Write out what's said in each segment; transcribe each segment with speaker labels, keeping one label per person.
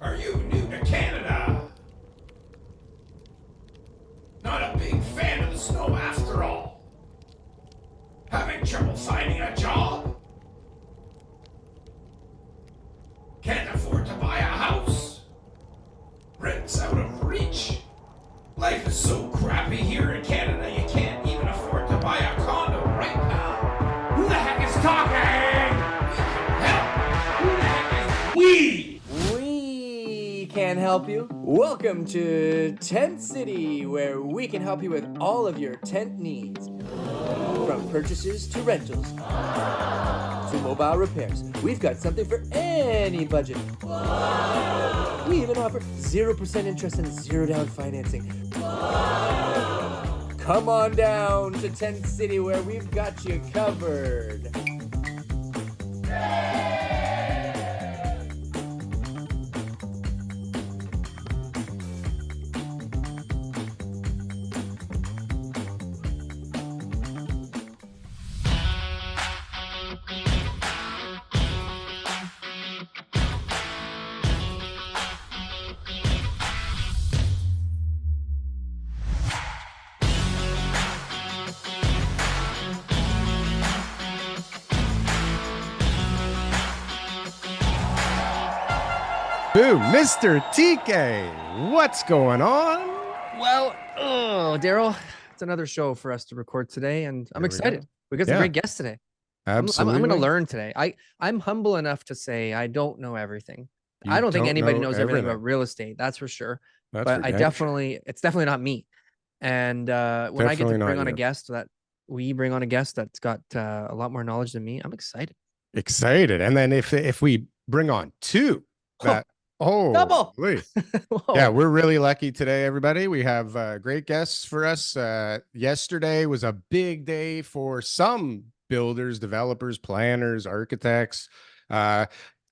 Speaker 1: Are you new to Canada? Not a big fan of the snow after all. Having trouble finding a job? Can't afford to buy a house? Rent's out of reach? Life is so crappy here in Canada you can't even afford to buy a condo right now. Who the heck is talking? Help! Who the heck is we?
Speaker 2: We can help you. Welcome to Tent City, where we can help you with all of your tent needs. From purchases to rentals to mobile repairs. We've got something for any budget. We even offer 0% interest and 0 down financing. Come on down to Tent City, where we've got you covered.
Speaker 3: Boo, Mr. TK, what's going on?
Speaker 2: Well, Darryl, it's another show for us to record today, and I'm excited. We got some great guests today.
Speaker 3: Absolutely.
Speaker 2: I'm going to learn today. I'm humble enough to say I don't know everything.
Speaker 3: You
Speaker 2: I don't think
Speaker 3: don't
Speaker 2: anybody
Speaker 3: know
Speaker 2: knows everything
Speaker 3: everything.
Speaker 2: about real estate. That's for sure.
Speaker 3: That's
Speaker 2: But
Speaker 3: for
Speaker 2: I
Speaker 3: dang
Speaker 2: definitely, it's definitely not me. And when I get to
Speaker 3: Definitely
Speaker 2: bring
Speaker 3: not
Speaker 2: on a
Speaker 3: you.
Speaker 2: guest we bring on a guest that's got a lot more knowledge than me, I'm excited.
Speaker 3: Excited. And then if we bring on two, that
Speaker 2: Double.
Speaker 3: yeah, we're really lucky today, everybody. We have great guests for us. Yesterday was a big day for some builders, developers, planners, architects. I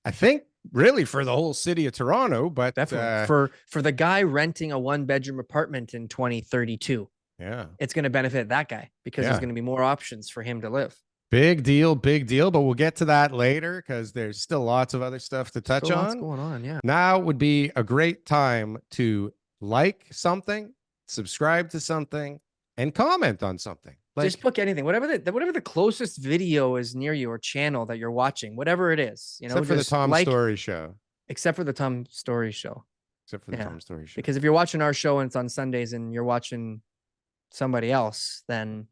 Speaker 3: think really for the whole city of Toronto, but
Speaker 2: Definitely for the guy renting a 1-bedroom apartment in 2032.
Speaker 3: yeah,
Speaker 2: It's going to benefit that guy because there's going to be more options for him to live.
Speaker 3: big deal, but we'll get to that later because there's still lots of other stuff to touch
Speaker 2: Still
Speaker 3: on.
Speaker 2: lots going on, yeah.
Speaker 3: Now would be a great time to like something, subscribe to something, and comment on something.
Speaker 2: Just book anything, whatever the closest video is near you or channel that you're watching, whatever it is,
Speaker 3: except for the Tom Story show.
Speaker 2: Except for the Tom Story show.
Speaker 3: Except for the Tom Story show.
Speaker 2: Because if you're watching our show and it's on Sundays and you're watching somebody else, then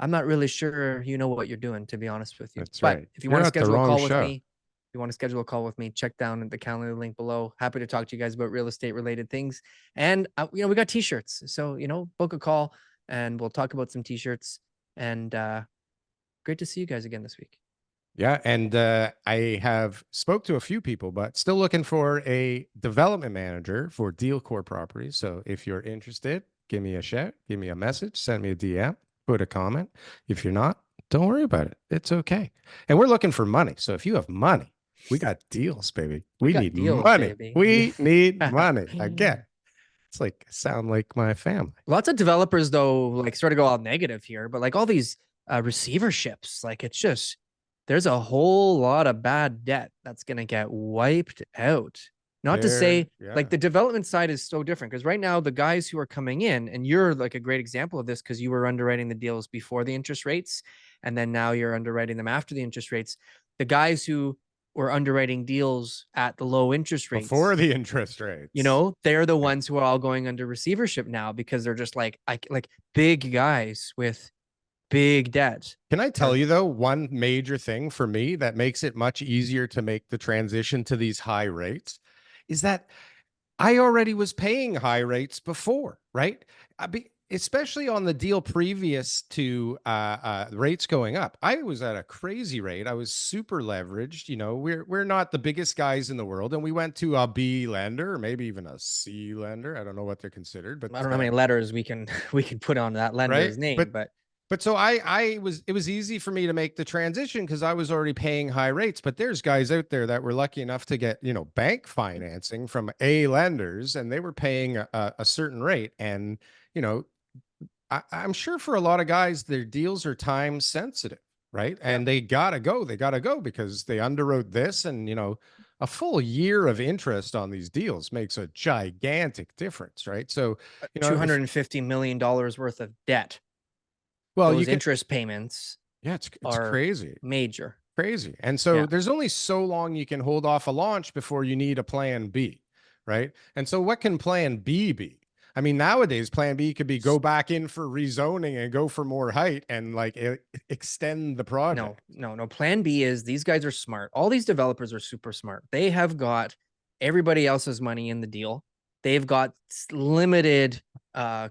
Speaker 2: I'm not really sure you know what you're doing, to be honest with you.
Speaker 3: That's
Speaker 2: but
Speaker 3: right.
Speaker 2: If you
Speaker 3: You're
Speaker 2: want to
Speaker 3: at the
Speaker 2: schedule a
Speaker 3: wrong
Speaker 2: call with
Speaker 3: show.
Speaker 2: me, if you want to schedule a call with me, check down at the calendar link below. Happy to talk to you guys about real estate related things. And we got t-shirts. So, book a call and we'll talk about some t-shirts. And great to see you guys again this week.
Speaker 3: Yeah, and I have spoke to a few people, but still looking for a development manager for DealCore properties. So if you're interested, give me a shout, give me a message, send me a DM, put a comment. If you're not, don't worry about it. It's okay. And we're looking for money. So if you have money, we got deals, baby. We need
Speaker 2: deals,
Speaker 3: money.
Speaker 2: baby.
Speaker 3: We need money. Again, it's like sound like my family.
Speaker 2: Lots of developers, though, sort of go all negative here, but all these receiverships, it's just there's a whole lot of bad debt that's going to get wiped out. Not to say the development side is so different, because right now the guys who are coming in, and you're a great example of this because you were underwriting the deals before the interest rates, and then now you're underwriting them after the interest rates. The guys who were underwriting deals at the low interest rates
Speaker 3: before the interest rates,
Speaker 2: they're the ones who are all going under receivership now because they're just like big guys with big debt.
Speaker 3: Can I tell you though, one major thing for me that makes it much easier to make the transition to these high rates is that I already was paying high rates before, right? Especially on the deal previous to rates going up. I was at a crazy rate. I was super leveraged. We're not the biggest guys in the world, and we went to a B lender or maybe even a C lender. I don't know what they're considered, but
Speaker 2: I don't know how many letters we can put on that lender's name,
Speaker 3: but so it was easy for me to make the transition because I was already paying high rates. But there's guys out there that were lucky enough to get, bank financing from A lenders, and they were paying a certain rate. And, I'm sure for a lot of guys, their deals are time sensitive, right? And they gotta go because they underwrote this, and a full year of interest on these deals makes a gigantic difference, right? So, you know, if,
Speaker 2: $250 million worth of debt.
Speaker 3: well,
Speaker 2: Those
Speaker 3: you can,
Speaker 2: interest payments
Speaker 3: yeah, it's
Speaker 2: are
Speaker 3: crazy.
Speaker 2: major.
Speaker 3: Crazy. And so
Speaker 2: Yeah.
Speaker 3: there's only so long you can hold off a launch before you need a plan B, right? And so what can plan B be? I mean, nowadays plan B could be go back in for rezoning and go for more height and like extend the project.
Speaker 2: No. Plan B is these guys are smart. All these developers are super smart. They have got everybody else's money in the deal. They've got limited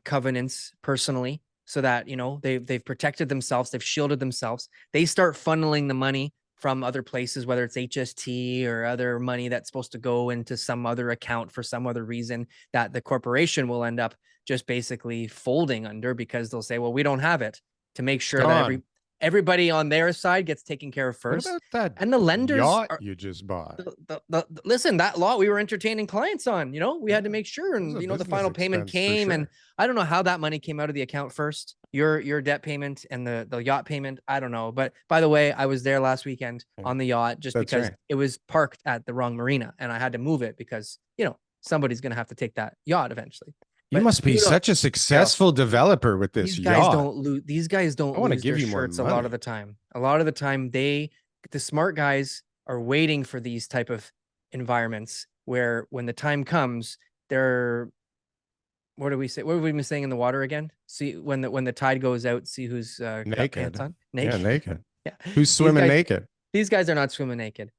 Speaker 2: covenants personally, so that, you know, they've protected themselves, they've shielded themselves. They start funneling the money from other places, whether it's HST or other money that's supposed to go into some other account for some other reason that the corporation will end up just basically folding under, because they'll say, well, we don't have it, to make sure that everybody on their side gets taken care of
Speaker 3: What
Speaker 2: first.
Speaker 3: about that
Speaker 2: And the lenders
Speaker 3: yacht
Speaker 2: are,
Speaker 3: you just bought?
Speaker 2: listen, that lot we were entertaining clients on, you know, we had to make sure,
Speaker 3: It was
Speaker 2: and
Speaker 3: a
Speaker 2: you know, the
Speaker 3: business
Speaker 2: final payment
Speaker 3: expense for
Speaker 2: came, and
Speaker 3: sure.
Speaker 2: I don't know how that money came out of the account first, your debt payment and the yacht payment, I don't know. But by the way, I was there last weekend
Speaker 3: Yeah,
Speaker 2: on the yacht just
Speaker 3: that's
Speaker 2: because
Speaker 3: right.
Speaker 2: it was parked at the wrong marina, and I had to move it because, you know, somebody's going to have to take that yacht eventually.
Speaker 3: You
Speaker 2: But
Speaker 3: must be such a successful developer with this
Speaker 2: these guys
Speaker 3: yacht.
Speaker 2: don't lose. These guys
Speaker 3: I
Speaker 2: don't
Speaker 3: want to
Speaker 2: lose
Speaker 3: give
Speaker 2: their
Speaker 3: you more
Speaker 2: shirts a lot of
Speaker 3: money.
Speaker 2: the time. A lot of the time, the smart guys are waiting for these type of environments where, when the time comes, they're, what do we say? What have we been saying in the water again? See, when the tide goes out, see who's got pants
Speaker 3: Naked.
Speaker 2: on.
Speaker 3: Yeah,
Speaker 2: Naked.
Speaker 3: naked.
Speaker 2: Yeah.
Speaker 3: Who's swimming naked?
Speaker 2: These guys are not swimming naked.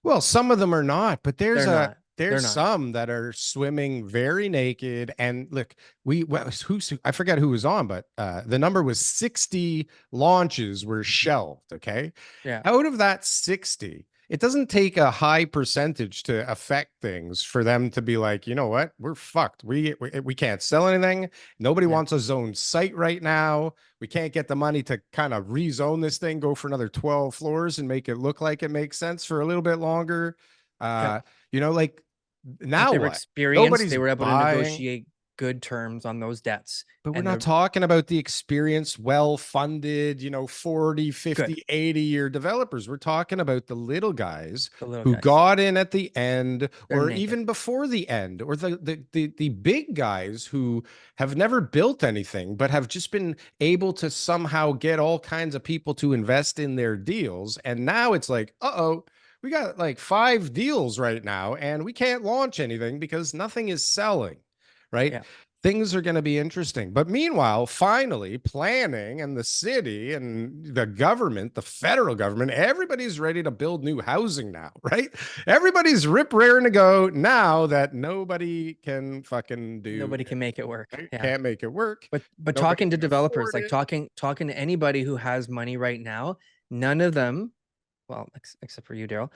Speaker 3: Well, some of them are not, but
Speaker 2: They're not. They're
Speaker 3: there's
Speaker 2: not.
Speaker 3: some that are swimming very naked. And look, I forget who was on, but the number was 60 launches were shelved. Okay.
Speaker 2: Yeah.
Speaker 3: Out of that 60, it doesn't take a high percentage to affect things for them to be like, you know what, we're fucked. We can't sell anything. Nobody
Speaker 2: Yeah.
Speaker 3: wants a zone site right now. We can't get the money to kind of rezone this thing, go for another 12 floors and make it look like it makes sense for a little bit longer.
Speaker 2: Yep.
Speaker 3: You know, like
Speaker 2: But
Speaker 3: now
Speaker 2: they were
Speaker 3: what?
Speaker 2: experienced.
Speaker 3: Nobody's
Speaker 2: They were able to
Speaker 3: buying.
Speaker 2: negotiate good terms on those debts.
Speaker 3: But we're
Speaker 2: And
Speaker 3: not
Speaker 2: the
Speaker 3: talking about the experienced, well-funded, you know, 40, 50,
Speaker 2: good,
Speaker 3: 80-year developers. We're talking about the little guys
Speaker 2: the little
Speaker 3: who
Speaker 2: guys,
Speaker 3: got in at the end
Speaker 2: they're
Speaker 3: or
Speaker 2: naked.
Speaker 3: even before the end, or the big guys who have never built anything, but have just been able to somehow get all kinds of people to invest in their deals. And now it's like, uh-oh, we got like 5 deals right now and we can't launch anything because nothing is selling, right?
Speaker 2: Yeah.
Speaker 3: Things are going to be interesting. But meanwhile, finally, planning and the city and the government, the federal government, everybody's ready to build new housing now, right? Everybody's rip raring to go now that nobody can fucking do.
Speaker 2: Nobody can make it work.
Speaker 3: Right?
Speaker 2: Yeah.
Speaker 3: Can't make it work.
Speaker 2: But
Speaker 3: Nobody
Speaker 2: talking to
Speaker 3: can
Speaker 2: developers,
Speaker 3: afford
Speaker 2: like
Speaker 3: it.
Speaker 2: talking to anybody who has money right now, none of them, well, except for you, Darryl,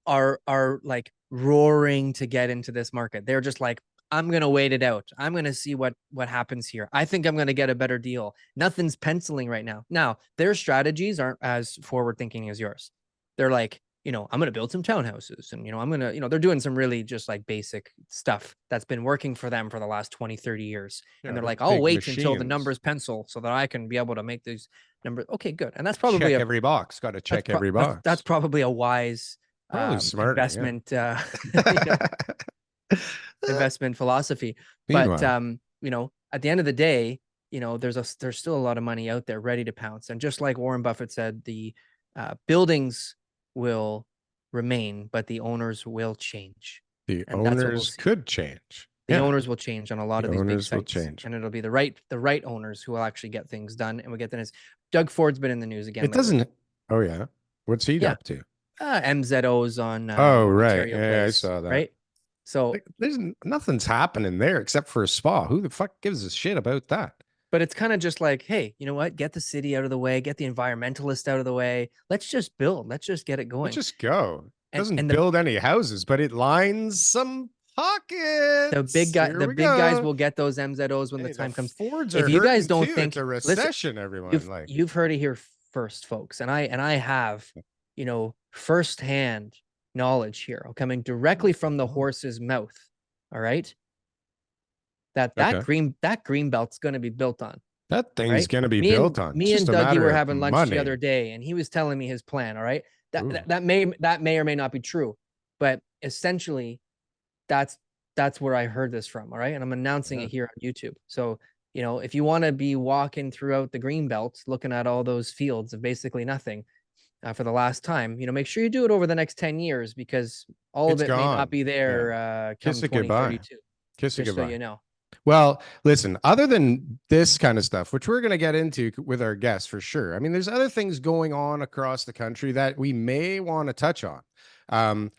Speaker 2: are like roaring to get into this market. They're just like, I'm gonna wait it out. I'm gonna see what happens here. I think I'm gonna get a better deal. Nothing's penciling right now. Now, their strategies aren't as forward thinking as yours. They're like, you know, I'm gonna build some townhouses, and, you know, I'm gonna, you know, they're doing some really just like basic stuff that's been working for them for the last 20, 30 years.
Speaker 3: Yeah,
Speaker 2: And they're
Speaker 3: with
Speaker 2: like, I'll
Speaker 3: big
Speaker 2: wait until the
Speaker 3: machines.
Speaker 2: numbers pencil so that I can be able to make these numbers. Okay, good. And that's probably
Speaker 3: Check every box. Got to check every
Speaker 2: that's
Speaker 3: box.
Speaker 2: probably a wise
Speaker 3: Probably smarter.
Speaker 2: investment
Speaker 3: Yeah.
Speaker 2: you know, investment philosophy. But
Speaker 3: Meanwhile,
Speaker 2: you know, at the end of the day, you know, there's still a lot of money out there ready to pounce. And just like Warren Buffett said, the buildings will remain, but the owners will change.
Speaker 3: the
Speaker 2: And that's what we'll
Speaker 3: owners
Speaker 2: see.
Speaker 3: could change.
Speaker 2: The
Speaker 3: Yeah.
Speaker 2: owners will change on a lot
Speaker 3: The
Speaker 2: of these big
Speaker 3: owners will
Speaker 2: sites,
Speaker 3: change.
Speaker 2: and it'll be the right owners who will actually get things done. And we get this. Doug Ford's been in the news again
Speaker 3: It
Speaker 2: lately.
Speaker 3: doesn't. Oh yeah. What's he
Speaker 2: Yeah,
Speaker 3: up to?
Speaker 2: MZOs on
Speaker 3: Oh right.
Speaker 2: Ontario
Speaker 3: Yeah, I
Speaker 2: Place,
Speaker 3: saw that.
Speaker 2: right? So,
Speaker 3: Like, there's nothing's happening there except for a spa. Who the fuck gives a shit about that?
Speaker 2: but it's kind of just like, hey, you know what? Get the city out of the way, get the environmentalists out of the way. Let's just build. Let's just get it
Speaker 3: Let's
Speaker 2: going.
Speaker 3: just go. It
Speaker 2: And
Speaker 3: doesn't
Speaker 2: the
Speaker 3: build any houses, but it lines some pockets. Here
Speaker 2: the
Speaker 3: we
Speaker 2: big guys
Speaker 3: go.
Speaker 2: will get those MZOs when
Speaker 3: Hey,
Speaker 2: the time comes.
Speaker 3: Fords
Speaker 2: If
Speaker 3: are
Speaker 2: you guys
Speaker 3: hurting
Speaker 2: don't
Speaker 3: too. It's
Speaker 2: think,
Speaker 3: a
Speaker 2: listen,
Speaker 3: recession, everyone. Like
Speaker 2: you've heard it here first, folks, and I have, you know, firsthand knowledge here coming directly from the horse's mouth. All right, that
Speaker 3: okay.
Speaker 2: green belt's going to be built on.
Speaker 3: That thing's
Speaker 2: Right,
Speaker 3: gonna be built on.
Speaker 2: me
Speaker 3: Just
Speaker 2: and
Speaker 3: a
Speaker 2: Dougie
Speaker 3: matter
Speaker 2: were
Speaker 3: of
Speaker 2: having lunch the
Speaker 3: money.
Speaker 2: other day, and he was telling me his plan. All right,
Speaker 3: Ooh.
Speaker 2: that may or may not be true, But essentially, that's where I heard this from. All right. And I'm announcing it here on YouTube. So, you know, if you want to be walking throughout the green belt, looking at all those fields of basically nothing for the last time, you know, make sure you do it over the next 10 years because all
Speaker 3: It's
Speaker 2: of it may
Speaker 3: gone.
Speaker 2: not be there come
Speaker 3: Kiss it goodbye.
Speaker 2: 2032.
Speaker 3: Kiss it
Speaker 2: Just so
Speaker 3: goodbye.
Speaker 2: you know.
Speaker 3: Well, listen, other than this kind of stuff, which we're going to get into with our guests for sure. I mean, there's other things going on across the country that we may want to touch on.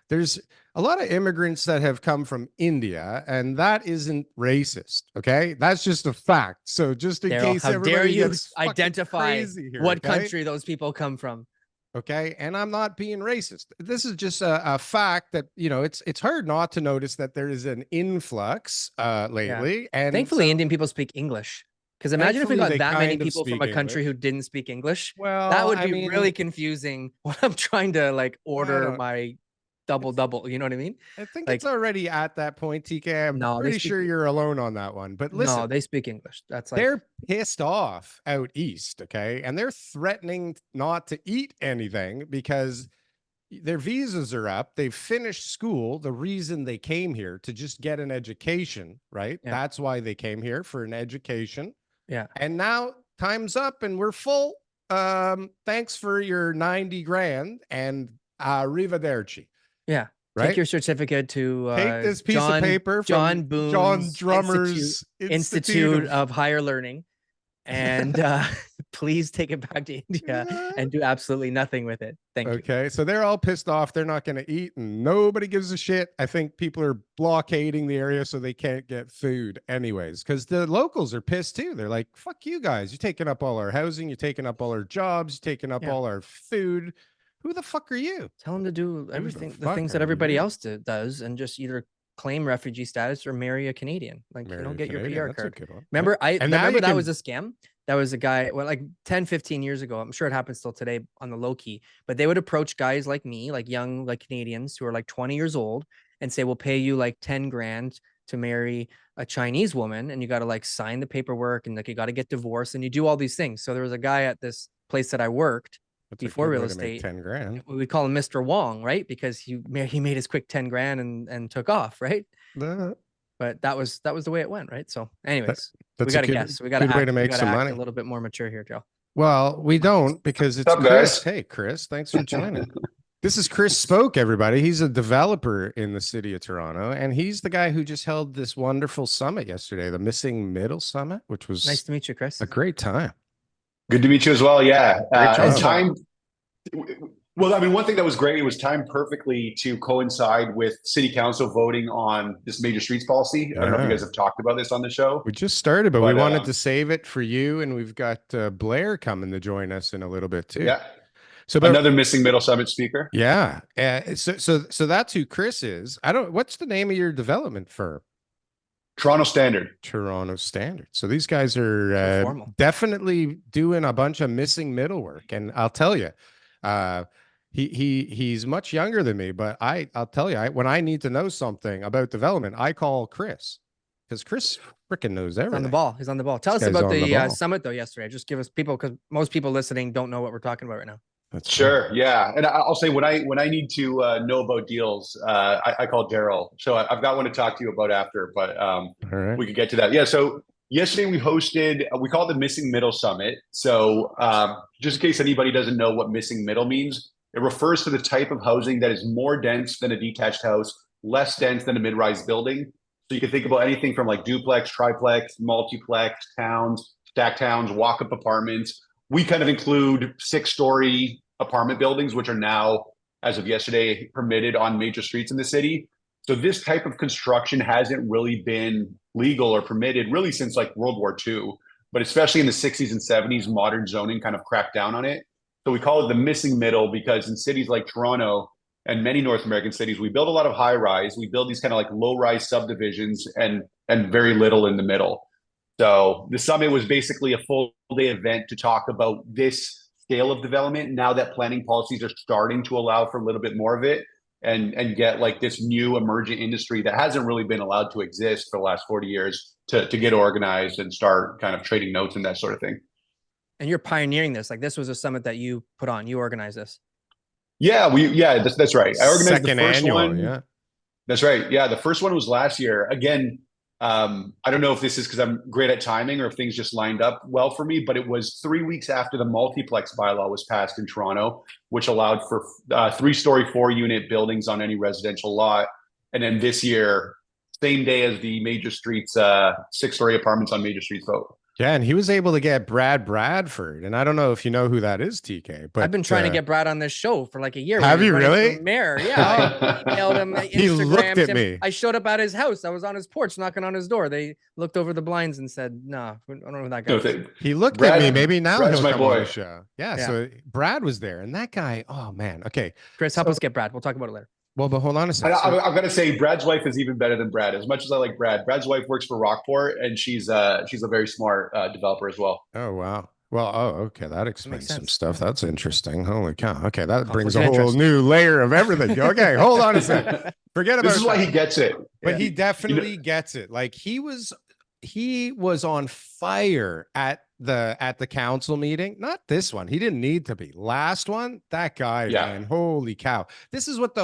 Speaker 3: There's a lot of immigrants that have come from India, and that isn't racist. Okay. That's just a fact. So just in
Speaker 2: Darryl,
Speaker 3: case
Speaker 2: how dare
Speaker 3: everybody
Speaker 2: you
Speaker 3: gets
Speaker 2: identify
Speaker 3: crazy here,
Speaker 2: what
Speaker 3: okay?
Speaker 2: country those people come from?
Speaker 3: Okay. And I'm not being racist. This is just a fact that, you know, it's hard not to notice that there is an influx lately. And
Speaker 2: Thankfully,
Speaker 3: so,
Speaker 2: Indian people speak English. Because imagine if we
Speaker 3: thankfully,
Speaker 2: got
Speaker 3: they
Speaker 2: that many
Speaker 3: kind of
Speaker 2: people from
Speaker 3: speak
Speaker 2: a country
Speaker 3: English.
Speaker 2: who didn't speak English.
Speaker 3: Well,
Speaker 2: That would
Speaker 3: I
Speaker 2: be
Speaker 3: mean,
Speaker 2: really confusing when I'm trying to like order
Speaker 3: don't-
Speaker 2: my double. You know what I mean?
Speaker 3: I think
Speaker 2: Like,
Speaker 3: it's already at that point, TK. I'm
Speaker 2: no, they
Speaker 3: pretty
Speaker 2: speak.
Speaker 3: sure you're alone on that one. But listen,
Speaker 2: No, they speak English. That's like
Speaker 3: they're pissed off out east, okay? And they're threatening not to eat anything because their visas are up. They've finished school. The reason they came here to just get an education, right?
Speaker 2: Yeah.
Speaker 3: That's why they came here, for an education.
Speaker 2: Yeah.
Speaker 3: And now time's up and we're full. Thanks for your 90 grand and arrivederci.
Speaker 2: Yeah.
Speaker 3: Right?
Speaker 2: Take your certificate to
Speaker 3: Take this piece
Speaker 2: John,
Speaker 3: of paper from
Speaker 2: John Boone's
Speaker 3: John Drummer's
Speaker 2: Institute of Higher Learning, and please take it back to India and do absolutely nothing with it. Thank you.
Speaker 3: Okay, so they're all pissed off. They're not going to eat, and nobody gives a shit. I think people are blockading the area so they can't get food, anyways. Because the locals are pissed too. They're like, "Fuck you guys! You're taking up all our housing. You're taking up all our jobs. You're taking up all our food. Who the fuck are you?"
Speaker 2: Tell them to do everything, the
Speaker 3: fuck
Speaker 2: things that
Speaker 3: are
Speaker 2: everybody
Speaker 3: you?
Speaker 2: else does, and just either claim refugee status or marry a Canadian. Like,
Speaker 3: Marry
Speaker 2: you know,
Speaker 3: a
Speaker 2: get
Speaker 3: Canadian,
Speaker 2: your
Speaker 3: that's
Speaker 2: PR
Speaker 3: a
Speaker 2: card.
Speaker 3: good one.
Speaker 2: Remember,
Speaker 3: Yeah. And now
Speaker 2: remember
Speaker 3: you
Speaker 2: that
Speaker 3: can-
Speaker 2: was a scam. That was a guy, well, like 10, 15 years ago. I'm sure it happens still today on the low key, but they would approach guys like me, like young, like Canadians who are like 20 years old and say, we'll pay you like 10 grand to marry a Chinese woman. And you got to like sign the paperwork and like, you got to get divorced and you do all these things. So there was a guy at this place that I worked
Speaker 3: That's a
Speaker 2: before
Speaker 3: good
Speaker 2: real
Speaker 3: way to make
Speaker 2: estate.
Speaker 3: 10 grand.
Speaker 2: We call him Mr. Wong, right? Because he made his quick 10 grand and took off, right? But that was the way it went, right? So anyways, we
Speaker 3: That's
Speaker 2: got
Speaker 3: a
Speaker 2: to
Speaker 3: good,
Speaker 2: guess. We got to
Speaker 3: good way to make some money.
Speaker 2: a little bit more mature here, Joe.
Speaker 3: Well, we don't, because it's
Speaker 4: What's up,
Speaker 3: Chris.
Speaker 4: guys?
Speaker 3: Hey, Chris, thanks for joining. This is Chris Spoke, everybody. He's a developer in the city of Toronto, and he's the guy who just held this wonderful summit yesterday, the Missing Middle Summit, which was
Speaker 2: Nice to meet you, Chris.
Speaker 3: a great time.
Speaker 4: Good to meet you as well. Yeah.
Speaker 3: Great job.
Speaker 4: And time. Well, I mean, one thing that was great, it was timed perfectly to coincide with City Council voting on this major streets policy. I don't know if you guys have talked about this on the show.
Speaker 3: We just started, but we wanted to save it for you, and we've got Blair coming to join us in a little bit too.
Speaker 4: Yeah.
Speaker 3: So
Speaker 4: another Missing Middle Summit speaker.
Speaker 3: Yeah. So that's who Chris is. What's the name of your development firm?
Speaker 4: Toronto Standard.
Speaker 3: Toronto Standard. So these guys are definitely doing a bunch of missing middle work. And I'll tell you, he's much younger than me, but I'll tell you, when I need to know something about development, I call Chris, because Chris freaking knows everything.
Speaker 2: On the ball. He's on the ball. Tell us about the summit though yesterday. Just give us people, because most people listening don't know what we're talking about right now.
Speaker 3: That's
Speaker 4: sure. Cool. Yeah. And I'll say when I need to know about deals, I call Darryl. So I've got one to talk to you about after, but we could get to that. Yeah. So yesterday we hosted, we call it the Missing Middle Summit. So just in case anybody doesn't know what missing middle means, it refers to the type of housing that is more dense than a detached house, less dense than a mid-rise building. So you can think about anything from like duplex, triplex, multiplex towns, stacked towns, walk-up apartments. We kind of include 6-story apartment buildings, which are now, as of yesterday, permitted on major streets in the city. So this type of construction hasn't really been legal or permitted really since like World War II, but especially in the 60s and 70s, modern zoning kind of cracked down on it. So we call it the missing middle, because in cities like Toronto and many North American cities, we build a lot of high rise. We build these kind of like low rise subdivisions and very little in the middle. So the summit was basically a full day event to talk about this scale of development now that planning policies are starting to allow for a little bit more of it, and get like this new emergent industry that hasn't really been allowed to exist for the last 40 years to get organized and start kind of trading notes and that sort of thing.
Speaker 2: And you're pioneering this. Like, this was a summit that you put on, you organized this.
Speaker 4: Yeah, that's right. I organized
Speaker 3: Second
Speaker 4: the first
Speaker 3: annual,
Speaker 4: one.
Speaker 3: yeah.
Speaker 4: That's right. Yeah, the first one was last year. Again, I don't know if this is because I'm great at timing or if things just lined up well for me, but it was 3 weeks after the multiplex bylaw was passed in Toronto, which allowed for 3-story, 4-unit buildings on any residential lot. And then this year, same day as the Major Streets 6-story apartments on Major Streets vote.
Speaker 3: Yeah, and he was able to get Brad Bradford, and I don't know if you know who that is, TK. But
Speaker 2: I've been trying to get Brad on this show for like a year.
Speaker 3: Have
Speaker 2: when he was
Speaker 3: you
Speaker 2: running
Speaker 3: really?
Speaker 2: for Mayor, yeah. I emailed him,
Speaker 3: He looked
Speaker 2: Instagrammed
Speaker 3: at
Speaker 2: him.
Speaker 3: me.
Speaker 2: I showed up at his house. I was on his porch, knocking on his door. They looked over the blinds and said, "Nah, I don't know who that guy is."
Speaker 3: He looked
Speaker 4: Brad-
Speaker 3: at me. Maybe now
Speaker 4: Brad's
Speaker 3: he'll
Speaker 4: my
Speaker 3: come on
Speaker 4: boy.
Speaker 3: the show. Yeah,
Speaker 2: Yeah.
Speaker 3: so Brad was there, and that guy. Oh man. Okay,
Speaker 2: Chris, help
Speaker 3: So-
Speaker 2: us get Brad. We'll talk about it later.
Speaker 3: well, but hold on a
Speaker 4: And
Speaker 3: second.
Speaker 4: I've got to say, Brad's wife is even better than Brad. As much as I like Brad, Brad's wife works for Rockport, and she's a very smart developer as well.
Speaker 3: Oh wow. Well, okay, that explains some
Speaker 2: sense.
Speaker 3: stuff. That's interesting. Holy cow. Okay, that brings
Speaker 2: Conflict
Speaker 3: a
Speaker 2: of
Speaker 3: whole
Speaker 2: interest.
Speaker 3: new layer of everything. Okay, hold on a second. Forget about
Speaker 4: This is why
Speaker 3: that.
Speaker 4: he gets it.
Speaker 3: But
Speaker 4: Yeah.
Speaker 3: he definitely gets it. Like he was on fire at the council meeting. Not this one. He didn't need to be. Last one, that guy,
Speaker 4: Yeah.
Speaker 3: man. Holy cow. This is what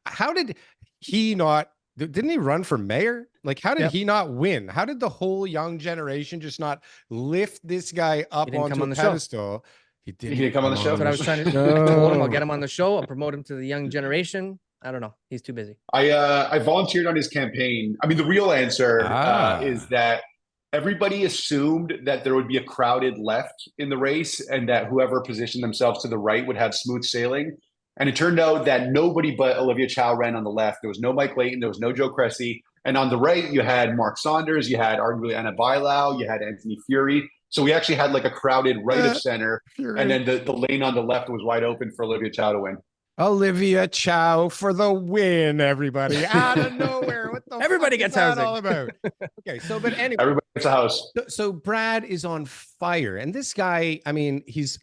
Speaker 3: how did he not didn't he run for mayor? Like, how did
Speaker 2: Yep.
Speaker 3: he not win? How did the whole young generation just not lift this guy up
Speaker 2: didn't come
Speaker 3: onto
Speaker 2: on
Speaker 3: a
Speaker 2: the show.
Speaker 3: pedestal? He
Speaker 4: didn't come on the show?
Speaker 2: That's what I was trying to. I told him I'll get him on the show. I'll promote him to the young generation. I don't know. He's too busy.
Speaker 4: I volunteered on his campaign. I mean, the real answer
Speaker 3: Ah.
Speaker 4: is that everybody assumed that there would be a crowded left in the race and that whoever positioned themselves to the right would have smooth sailing. And it turned out that nobody but Olivia Chow ran on the left. There was no Mike Layton. There was no Joe Cressy. And on the right, you had Mark Saunders. You had arguably Anna Bilau. You had Anthony Fury. So we actually had like a crowded right of center.
Speaker 3: Fury.
Speaker 4: And then the lane on the left was wide open for Olivia Chow to win.
Speaker 3: Olivia Chow for the win, everybody. Out of nowhere. What the
Speaker 2: Everybody
Speaker 3: fuck
Speaker 2: gets
Speaker 3: is that
Speaker 2: housing.
Speaker 3: all about? Okay, so but anyway,
Speaker 4: Everybody gets a house.
Speaker 3: so Brad is on fire, and this guy, I mean, he's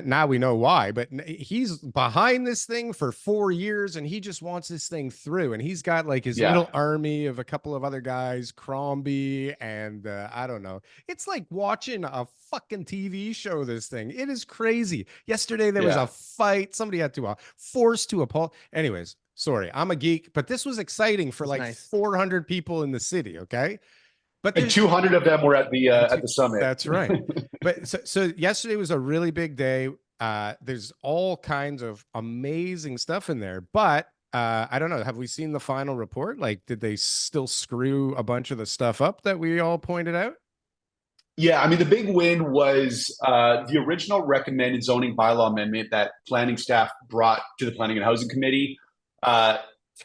Speaker 3: now we know why, but he's behind this thing for 4 years, and he just wants this thing through. And he's got like his little army of a couple of other guys, Crombie, and I don't know. It's like watching a fucking TV show. This thing, it is crazy. Yesterday there was a fight. Somebody had to forced to appall. Anyways, sorry, I'm a geek, but this was exciting for like 400 people in the city. Okay. But
Speaker 4: and 200 of them were at the summit.
Speaker 3: That's right. But so yesterday was a really big day. There's all kinds of amazing stuff in there, but I don't know. Have we seen the final report? Like, did they still screw a bunch of the stuff up that we all pointed out?
Speaker 4: Yeah, I mean, the big win was the original recommended zoning bylaw amendment that planning staff brought to the Planning and Housing Committee.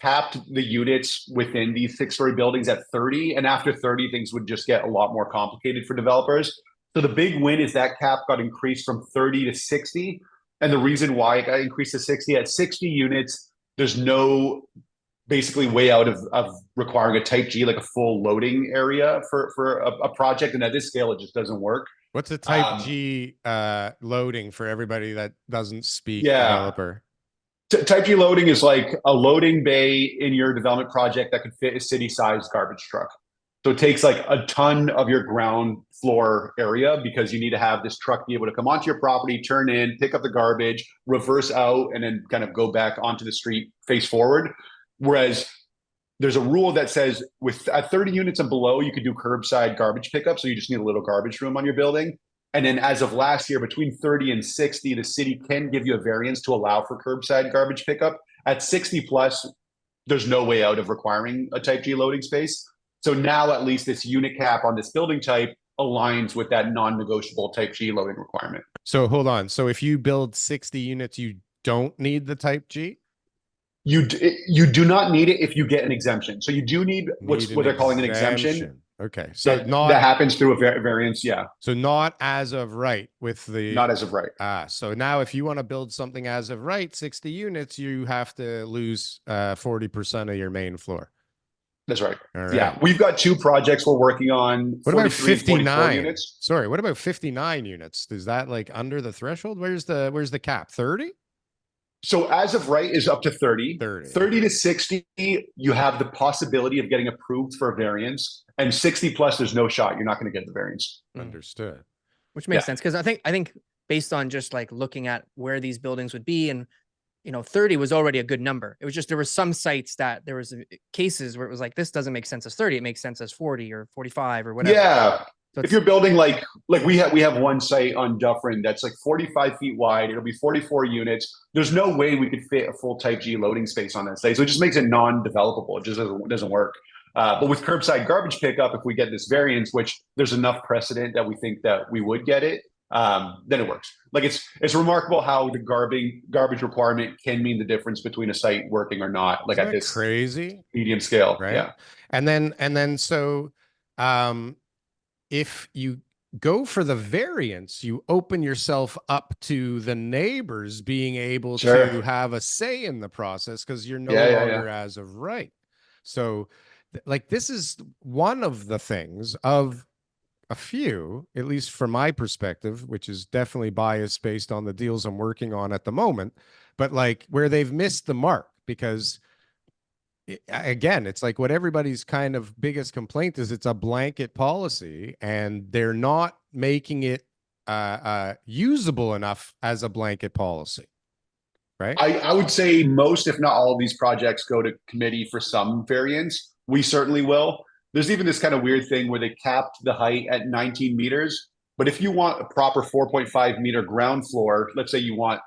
Speaker 4: Capped the units within these 6-story buildings at 30. And after 30, things would just get a lot more complicated for developers. So the big win is that cap got increased from 30 to 60. And the reason why it got increased to 60, at 60 units, there's no basically way out of requiring a type G, like a full loading area for a project. And at this scale, it just doesn't work.
Speaker 3: What's a type G loading for everybody that doesn't speak developer?
Speaker 4: Type G loading is like a loading bay in your development project that could fit a city-sized garbage truck. So it takes like a ton of your ground floor area because you need to have this truck be able to come onto your property, turn in, pick up the garbage, reverse out, and then kind of go back onto the street, face forward. Whereas there's a rule that says at 30 units and below, you could do curbside garbage pickup. So you just need a little garbage room on your building. And then as of last year, between 30 and 60, the city can give you a variance to allow for curbside garbage pickup. At 60 plus, there's no way out of requiring a type G loading space. So now at least this unit cap on this building type aligns with that non-negotiable type G loading requirement.
Speaker 3: So hold on. So if you build 60 units, you don't need the type G?
Speaker 4: You do not need it if you get an exemption. So you do need what they're calling an exemption.
Speaker 3: Okay, so
Speaker 4: that happens through a variance, yeah.
Speaker 3: So not as of right with the
Speaker 4: not as of right.
Speaker 3: So now if you want to build something as of right, 60 units, you have to lose 40% of your main floor.
Speaker 4: That's right.
Speaker 3: All right.
Speaker 4: Yeah, we've got 2 projects we're working on.
Speaker 3: What about 59
Speaker 4: units?
Speaker 3: Sorry, what about 59 units? Is that like under the threshold? Where's the cap? 30?
Speaker 4: So as of right is up to 30.
Speaker 3: 30.
Speaker 4: 30 to 60, you have the possibility of getting approved for a variance. And 60 plus, there's no shot. You're not going to get the variance.
Speaker 3: Understood.
Speaker 2: Which makes sense because I think based on just like looking at where these buildings would be and 30 was already a good number. It was just, there were some sites that there was cases where it was like, this doesn't make sense as 30. It makes sense as 40 or 45 or whatever.
Speaker 4: Yeah.
Speaker 2: So
Speaker 4: if you're building like we have one site on Dufferin that's like 45 feet wide, it'll be 44 units. There's no way we could fit a full type G loading space on that site. So it just makes it non-developable. It just doesn't work. But with curbside garbage pickup, if we get this variance, which there's enough precedent that we think that we would get it, then it works. Like it's remarkable how the garbage requirement can mean the difference between a site working or not. Like
Speaker 3: Isn't
Speaker 4: at
Speaker 3: that
Speaker 4: this
Speaker 3: crazy
Speaker 4: medium scale,
Speaker 3: right?
Speaker 4: Yeah.
Speaker 3: And then so if you go for the variance, you open yourself up to the neighbors being able to have a say in the process because you're no longer as of right. So like this is one of the things of a few, at least from my perspective, which is definitely biased based on the deals I'm working on at the moment, but like where they've missed the mark because again, it's like what everybody's kind of biggest complaint is it's a blanket policy and they're not making it usable enough as a blanket policy, right?
Speaker 4: I would say most, if not all of these projects go to committee for some variance. We certainly will. There's even this kind of weird thing where they capped the height at 19 meters. But if you want a proper 4.5 meter ground floor, let's say you want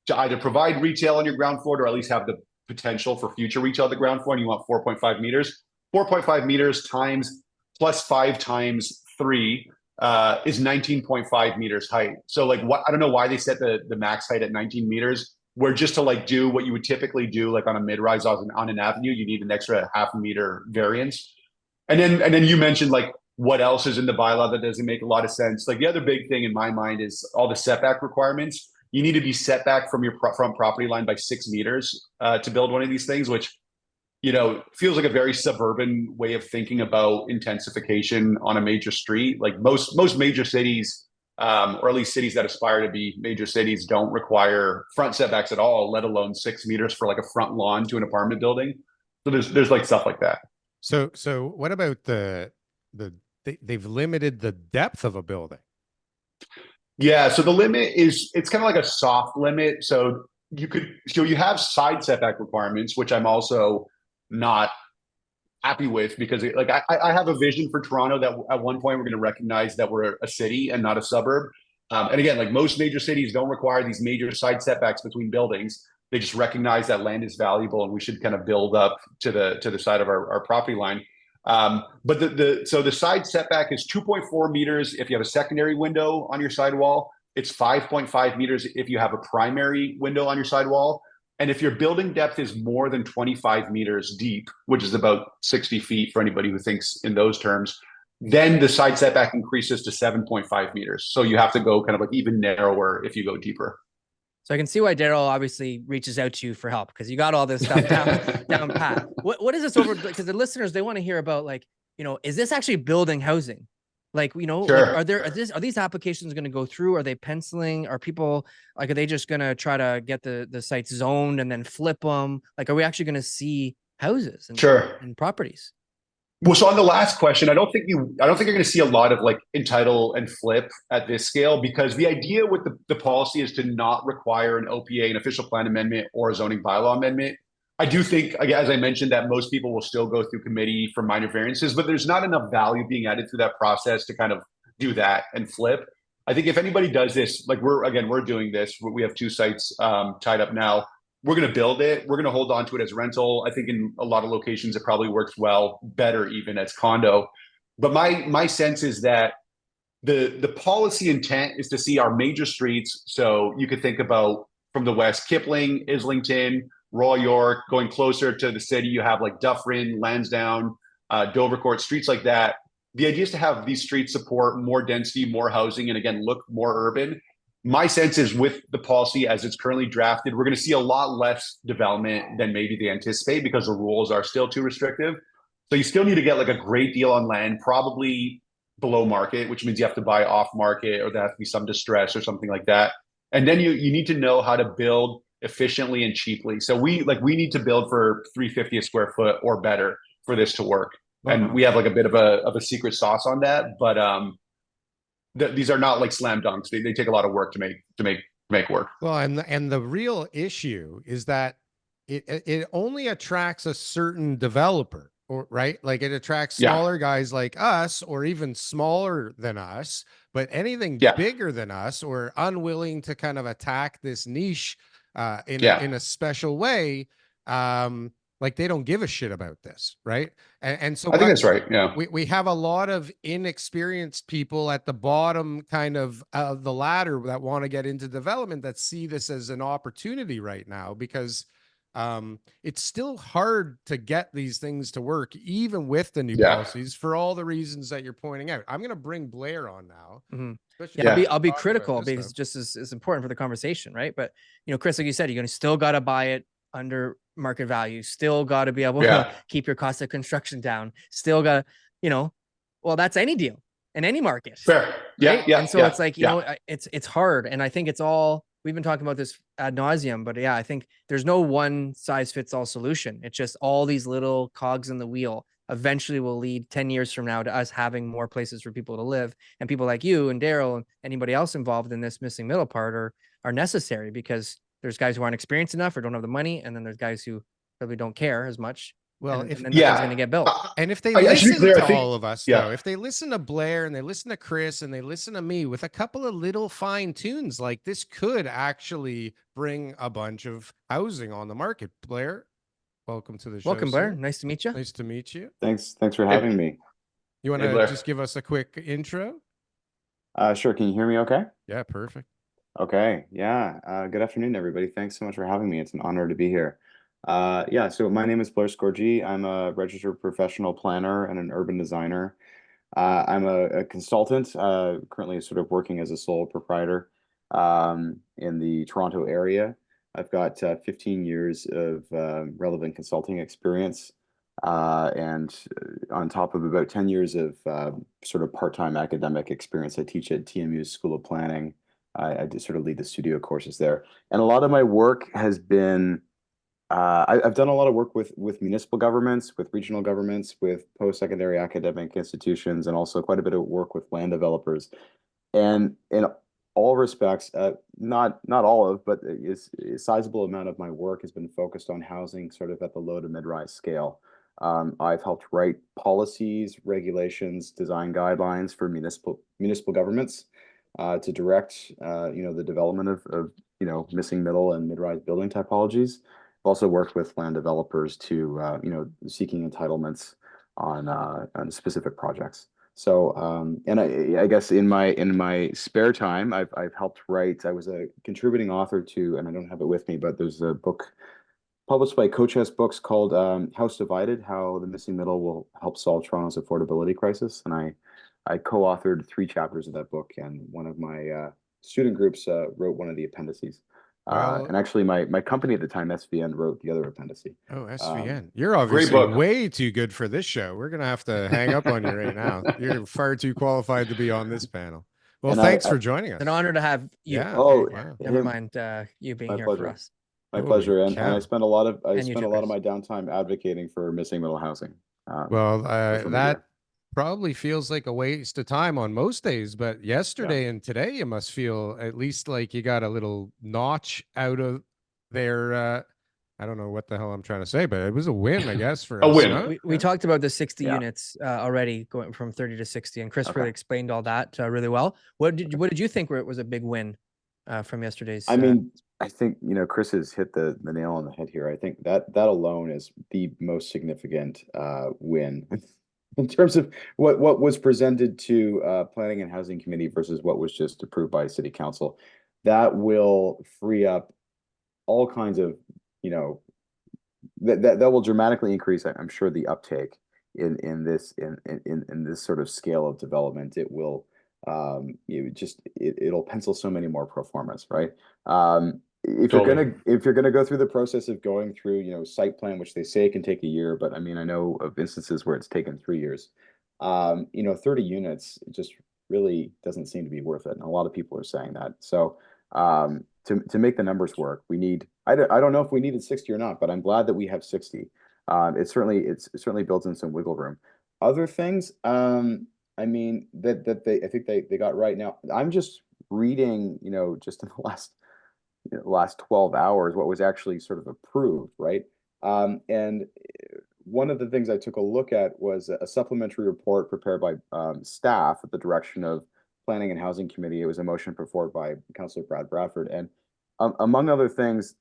Speaker 4: to either provide retail on your ground floor or at least have the potential for future retail at the ground floor, and you want 4.5 meters, 4.5 meters times plus 5 times 3 is 19.5 meters height. So like what, I don't know why they set the max height at 19 meters, where just to like do what you would typically do like on a mid-rise on an avenue, you need an extra half a meter variance. And then you mentioned like what else is in the bylaw that doesn't make a lot of sense. Like the other big thing in my mind is all the setback requirements. You need to be set back from your front property line by 6 meters to build one of these things, which, feels like a very suburban way of thinking about intensification on a major street. Like most major cities, or at least cities that aspire to be major cities, don't require front setbacks at all, let alone 6 meters for like a front lawn to an apartment building. So there's like stuff like that.
Speaker 3: So what about they've limited the depth of a building?
Speaker 4: Yeah, so the limit it's kind of like a soft limit. So you have side setback requirements, which I'm also not happy with because like I have a vision for Toronto that at one point we're going to recognize that we're a city and not a suburb. And again, like most major cities don't require these major side setbacks between buildings. They just recognize that land is valuable and we should kind of build up to the side of our property line. But so the side setback is 2.4 meters if you have a secondary window on your sidewall. It's 5.5 meters if you have a primary window on your sidewall. And if your building depth is more than 25 meters deep, which is about 60 feet for anybody who thinks in those terms, then the side setback increases to 7.5 meters. So you have to go kind of like even narrower if you go deeper.
Speaker 2: So I can see why Darryl obviously reaches out to you for help because you got all this stuff down pat. What is this over? Because the listeners, they want to hear about like, is this actually building housing? Like,
Speaker 4: Sure.
Speaker 2: like, are these applications going to go through? Are they penciling? Are people like, are they just going to try to get the sites zoned and then flip them? Like, are we actually going to see houses and properties?
Speaker 4: Well, so on the last question, I don't think you're going to see a lot of like entitle and flip at this scale, because the idea with the policy is to not require an OPA, an official plan amendment, or a zoning bylaw amendment. I do think, as I mentioned, that most people will still go through committee for minor variances, but there's not enough value being added through that process to kind of do that and flip. I think if anybody does this, like we're doing this, we have 2 sites tied up now. We're going to build it. We're going to hold on to it as rental. I think in a lot of locations, it probably works well, better even as condo. But my sense is that the policy intent is to see our major streets. So you could think about from the west, Kipling, Islington, Royal York, going closer to the city, you have like Dufferin, Lansdowne, Dovercourt, streets like that. The idea is to have these streets support more density, more housing, and again, look more urban. My sense is with the policy as it's currently drafted, we're going to see a lot less development than maybe they anticipate because the rules are still too restrictive. So you still need to get like a great deal on land, probably below market, which means you have to buy off market or there has to be some distress or something like that. And then you need to know how to build efficiently and cheaply. So we need to build for $350 a square foot or better for this to work. And we have like a bit of a secret sauce on that, but these are not like slam dunks. They take a lot of work to make make work.
Speaker 3: Well, and the real issue is that it only attracts a certain developer, or right? Like it attracts
Speaker 4: Yeah.
Speaker 3: smaller guys like us, or even smaller than us, but anything
Speaker 4: Yeah.
Speaker 3: bigger than us or unwilling to kind of attack this niche in
Speaker 4: Yeah.
Speaker 3: a special way, like they don't give a shit about this, right? And so
Speaker 4: I think that's right. Yeah.
Speaker 3: we have a lot of inexperienced people at the bottom kind of the ladder that want to get into development that see this as an opportunity right now, because it's still hard to get these things to work, even with the new policies, for all the reasons that you're pointing out. I'm going to bring Blair on now.
Speaker 2: Yeah, I'll be critical because it's just as important for the conversation, right? But Chris, like you said, you're gonna still got to buy it under market value. Still got to be able to keep your cost of construction down. Still got to, well, that's any deal in any market.
Speaker 4: Fair. Yeah.
Speaker 2: Right?
Speaker 4: Yeah.
Speaker 2: And so it's like it's hard, and I think it's all. We've been talking about this ad nauseum, but yeah, I think there's no one size fits all solution. It's just all these little cogs in the wheel eventually will lead 10 years from now to us having more places for people to live, and people like you and Darryl and anybody else involved in this missing middle part are necessary, because there's guys who aren't experienced enough or don't have the money, and then there's guys who probably don't care as much.
Speaker 3: Well,
Speaker 2: and then nothing's going to get built.
Speaker 3: And if they listen to all of us, though, if they listen to Blair and they listen to Chris and they listen to me with a couple of little fine tunes, like this could actually bring a bunch of housing on the market. Blair, welcome to the show.
Speaker 2: Welcome, Blair. Nice to meet you.
Speaker 3: Nice to meet you.
Speaker 5: Thanks for having me.
Speaker 3: You want to just give us a quick intro?
Speaker 5: Sure. Can you hear me okay?
Speaker 3: Yeah, perfect.
Speaker 5: Okay. Yeah. Good afternoon, everybody. Thanks so much for having me. It's an honor to be here. Yeah, so my name is Blair Scorgie. I'm a registered professional planner and an urban designer. I'm a consultant, currently sort of working as a sole proprietor in the Toronto area. I've got 15 years of relevant consulting experience, and on top of about 10 years of sort of part-time academic experience. I teach at TMU's School of Planning. I sort of lead the studio courses there. And a lot of my work has been I've done a lot of work with municipal governments, with regional governments, with post-secondary academic institutions, and also quite a bit of work with land developers. And in all respects, not all of, but a sizable amount of my work has been focused on housing sort of at the low to mid-rise scale. I've helped write policies, regulations, design guidelines for municipal governments to direct the development of missing middle and mid-rise building typologies. I've also worked with land developers to seeking entitlements on specific projects. So and I guess in my spare time, I've helped write. I was a contributing author to, and I don't have it with me, but there's a book published by Cochess Books called House Divided: How the Missing Middle Will Help Solve Toronto's Affordability Crisis. And I co-authored 3 chapters of that book, and one of my student groups wrote one of the appendices. And actually, my company at the time, SVN, wrote the other appendix.
Speaker 3: Oh, SVN. You're obviously way too good for this show. We're going to have to hang up on you right now. You're far too qualified to be on this panel. Well, and thanks for joining us.
Speaker 2: It's an honor to have you.
Speaker 3: Yeah.
Speaker 5: Oh,
Speaker 3: wow.
Speaker 2: Never mind you being here for us.
Speaker 5: My pleasure. And I spent a lot of my downtime advocating for missing middle housing.
Speaker 3: That probably feels like a waste of time on most days, but yesterday and today you must feel at least like you got a little notch out of their I don't know what the hell I'm trying to say, but it was a win, I guess, for
Speaker 4: a
Speaker 3: us,
Speaker 4: win.
Speaker 3: Huh?
Speaker 2: We talked about the 60 units already, going from 30 to 60, and Chris really explained all that really well. What did you think was a big win from yesterday's?
Speaker 5: I mean, I think Chris has hit the nail on the head here. I think that alone is the most significant win. In terms of what was presented to Planning and Housing Committee versus what was just approved by City Council, that will free up all kinds of, that will dramatically increase, I'm sure, the uptake in this sort of scale of development. It will it'll pencil so many more pro formas, right? If you're gonna go through the process of going through, site plan, which they say can take a year, but I mean, I know of instances where it's taken 3 years. 30 units just really doesn't seem to be worth it, and a lot of people are saying that. So to make the numbers work, we need. I don't know if we needed 60 or not, but I'm glad that we have 60. It certainly builds in some wiggle room. Other things, I mean, I think they got right now. I'm just reading, just in the last last 12 hours, what was actually sort of approved, right? And one of the things I took a look at was a supplementary report prepared by staff at the direction of Planning and Housing Committee. It was a motion put forward by Councillor Brad Bradford. And among other things,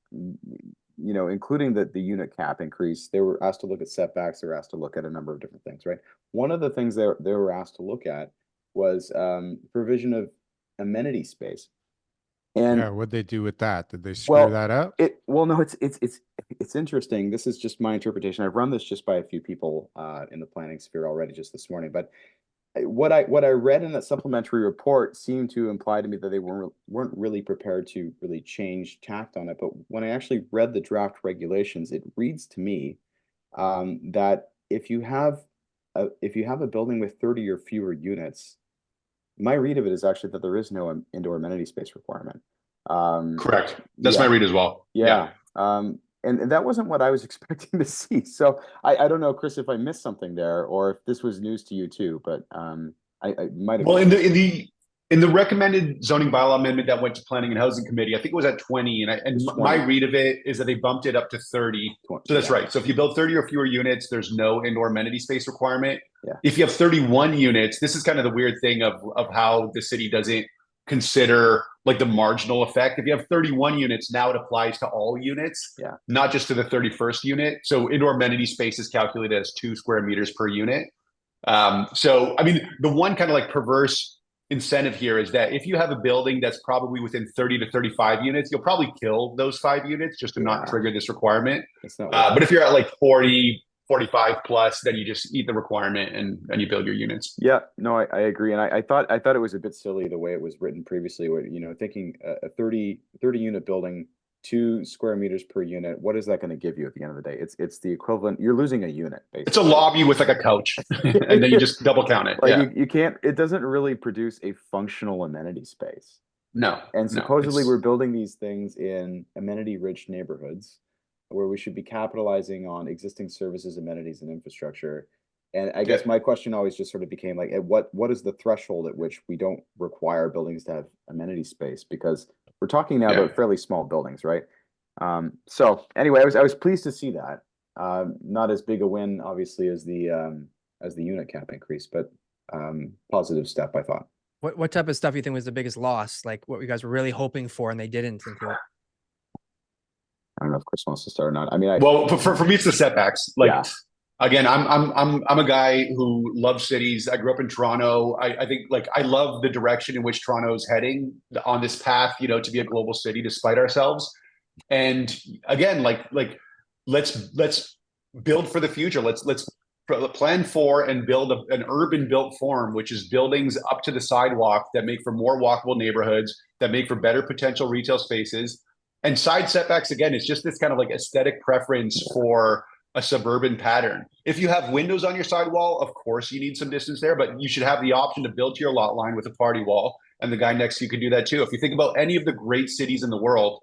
Speaker 5: including the unit cap increase, they were asked to look at setbacks. They were asked to look at a number of different things, right? One of the things they were asked to look at was provision of amenity space. And
Speaker 3: yeah, what'd they do with that? Did they screw that up?
Speaker 5: Well, no, it's interesting. This is just my interpretation. I've run this just by a few people in the planning sphere already just this morning. But what I read in that supplementary report seemed to imply to me that they weren't really prepared to really change tact on it. But when I actually read the draft regulations, it reads to me that if you have a building with 30 or fewer units, my read of it is actually that there is no indoor amenity space requirement.
Speaker 4: Correct. That's my read as well.
Speaker 5: Yeah. And that wasn't what I was expecting to see. So I don't know, Chris, if I missed something there or if this was news to you too, but I might have.
Speaker 4: Well, in the recommended zoning bylaw amendment that went to Planning and Housing Committee, I think it was at 20, and my read of it is that they bumped it up to 30. So that's right. So if you build 30 or fewer units, there's no indoor amenity space requirement.
Speaker 5: Yeah.
Speaker 4: If you have 31 units, this is kind of the weird thing of how the city doesn't consider like the marginal effect. If you have 31 units, now it applies to all units, not just to the 31st unit. So indoor amenity space is calculated as 2 square meters per unit. So, I mean, the one kind of like perverse incentive here is that if you have a building that's probably within 30 to 35 units, you'll probably kill those 5 units just to not trigger this requirement. But if you're at like 40, 45 plus, then you just eat the requirement and you build your units.
Speaker 5: Yeah, no, I agree. And I thought it was a bit silly the way it was written previously, where, thinking a 30 unit building, 2 square meters per unit, what is that going to give you at the end of the day? It's the equivalent. You're losing a unit, basically.
Speaker 4: It's a lobby with like a couch and then you just double count it.
Speaker 5: Like you can't, it doesn't really produce a functional amenity space.
Speaker 4: No.
Speaker 5: And supposedly we're building these things in amenity rich neighborhoods where we should be capitalizing on existing services, amenities, and infrastructure. And I guess my question always just sort of became like, what is the threshold at which we don't require buildings to have amenity space? Because we're talking now about fairly small buildings, right? So anyway, I was pleased to see that. Not as big a win, obviously, as the unit cap increase, but positive step, I thought.
Speaker 2: What type of stuff you think was the biggest loss? Like what you guys were really hoping for and they didn't include?
Speaker 5: I don't know if Chris wants to start or not. I mean,
Speaker 4: well, for me, it's the setbacks. Like, again, I'm a guy who loves cities. I grew up in Toronto. I think like I love the direction in which Toronto's heading on this path, to be a global city despite ourselves. And again, like let's build for the future. Let's plan for and build an urban built form, which is buildings up to the sidewalk that make for more walkable neighborhoods, that make for better potential retail spaces. And side setbacks, again, it's just this kind of like aesthetic preference for a suburban pattern. If you have windows on your sidewall, of course you need some distance there, but you should have the option to build to your lot line with a party wall, and the guy next to you can do that too. If you think about any of the great cities in the world,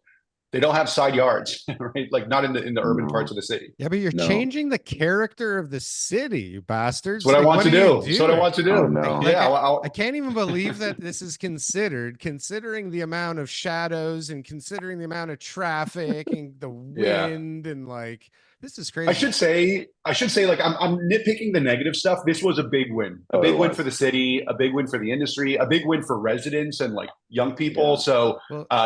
Speaker 4: they don't have side yards, right? Like not in the urban parts of the city.
Speaker 3: Yeah, but you're changing the character of the city, you bastards.
Speaker 4: That's what I want to do. That's what I want to do.
Speaker 5: Oh, no.
Speaker 3: Like,
Speaker 4: Yeah,
Speaker 3: I can't even believe that this is considering the amount of shadows and considering the amount of traffic and the wind and like, this is crazy.
Speaker 4: I should say, like I'm nitpicking the negative stuff. This was a big win, a big win for the city, a big win for the industry, a big win for residents and like young people. So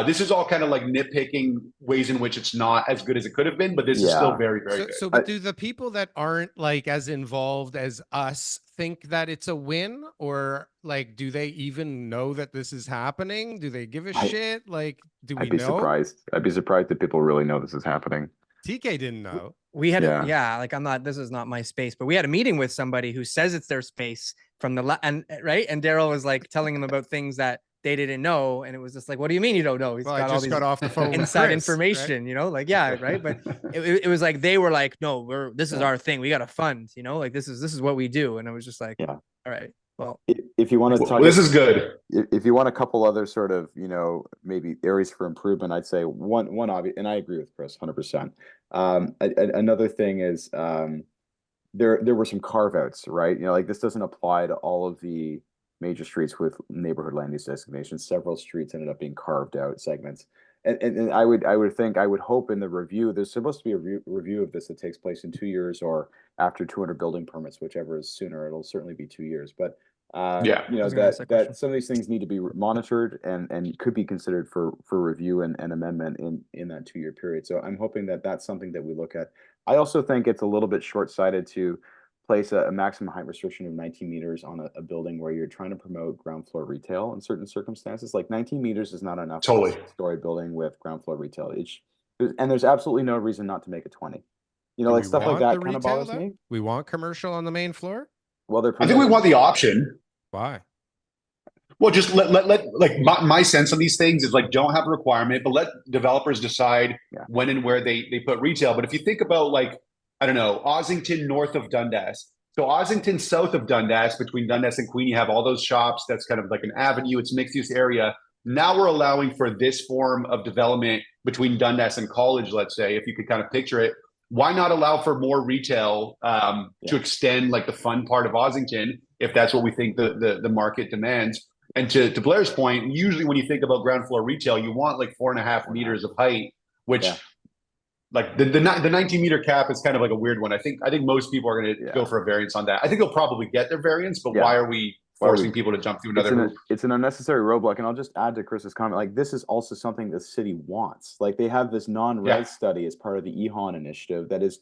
Speaker 4: this is all kind of like nitpicking ways in which it's not as good as it could have been, but this is still very, very good.
Speaker 3: So do the people that aren't like as involved as us think that it's a win, or like, do they even know that this is happening? Do they give a shit? Like, do we know?
Speaker 5: Surprised. I'd be surprised that people really know this is happening.
Speaker 3: TK didn't know.
Speaker 2: We had like this is not my space, but we had a meeting with somebody who says it's their space from the and Darryl was like telling them about things that they didn't know, and it was just like, what do you mean you don't know? He's got all these
Speaker 3: off the phone
Speaker 2: inside
Speaker 3: with Chris,
Speaker 2: information, right? But it was like they were like, no, this is our thing. We got to fund, like this is what we do, and I was just like, all right. Well,
Speaker 5: if you want to talk,
Speaker 4: this is good.
Speaker 5: If you want a couple other sort of, maybe areas for improvement, I'd say one obvious, and I agree with Chris 100%. Another thing is there were some carve outs, right? Like this doesn't apply to all of the major streets with neighborhood land use designations. Several streets ended up being carved out segments. And I would hope in the review, there's supposed to be a review of this that takes place in 2 years or after 200 building permits, whichever is sooner. It'll certainly be 2 years, but
Speaker 4: Yeah.
Speaker 5: you
Speaker 2: I
Speaker 5: know,
Speaker 2: was gonna ask that question.
Speaker 5: that some of these things need to be monitored and could be considered for review and amendment in that 2 year period. So I'm hoping that that's something that we look at. I also think it's a little bit short-sighted to place a maximum height restriction of 19 meters on a building where you're trying to promote ground floor retail in certain circumstances. Like 19 meters is not enough for a
Speaker 4: Totally.
Speaker 5: story building with ground floor retail. And there's absolutely no reason not to make it 20. You know,
Speaker 3: Do
Speaker 5: like
Speaker 3: we
Speaker 5: stuff like
Speaker 3: want the
Speaker 5: that kind of
Speaker 3: retail,
Speaker 5: bothers
Speaker 3: though?
Speaker 5: me.
Speaker 3: We want commercial on the main floor?
Speaker 5: Well, they're
Speaker 4: I think we
Speaker 5: promoting.
Speaker 4: want the option.
Speaker 3: Why?
Speaker 4: Well, just let like my sense on these things is like don't have a requirement, but let developers decide
Speaker 5: Yeah.
Speaker 4: when and where they put retail. But if you think about like, I don't know, Ossington north of Dundas. So Ossington south of Dundas, between Dundas and Queen, you have all those shops. That's kind of like an avenue. It's mixed use area. Now we're allowing for this form of development between Dundas and College, let's say, if you could kind of picture it. Why not allow for more retail to extend like the fun part of Ossington, if that's what we think the market demands? And to Blair's point, usually when you think about ground floor retail, you want like 4.5 meters of height, which
Speaker 5: Yeah.
Speaker 4: like the 19 meter cap is kind of like a weird one. I think most people are going to go for a variance on that. I think they'll probably get their variance, but why are we forcing people to jump through another hoop?
Speaker 5: It's an unnecessary roadblock. And I'll just add to Chris's comment, like this is also something the city wants. Like they have this non-res study as part of the EHON initiative that is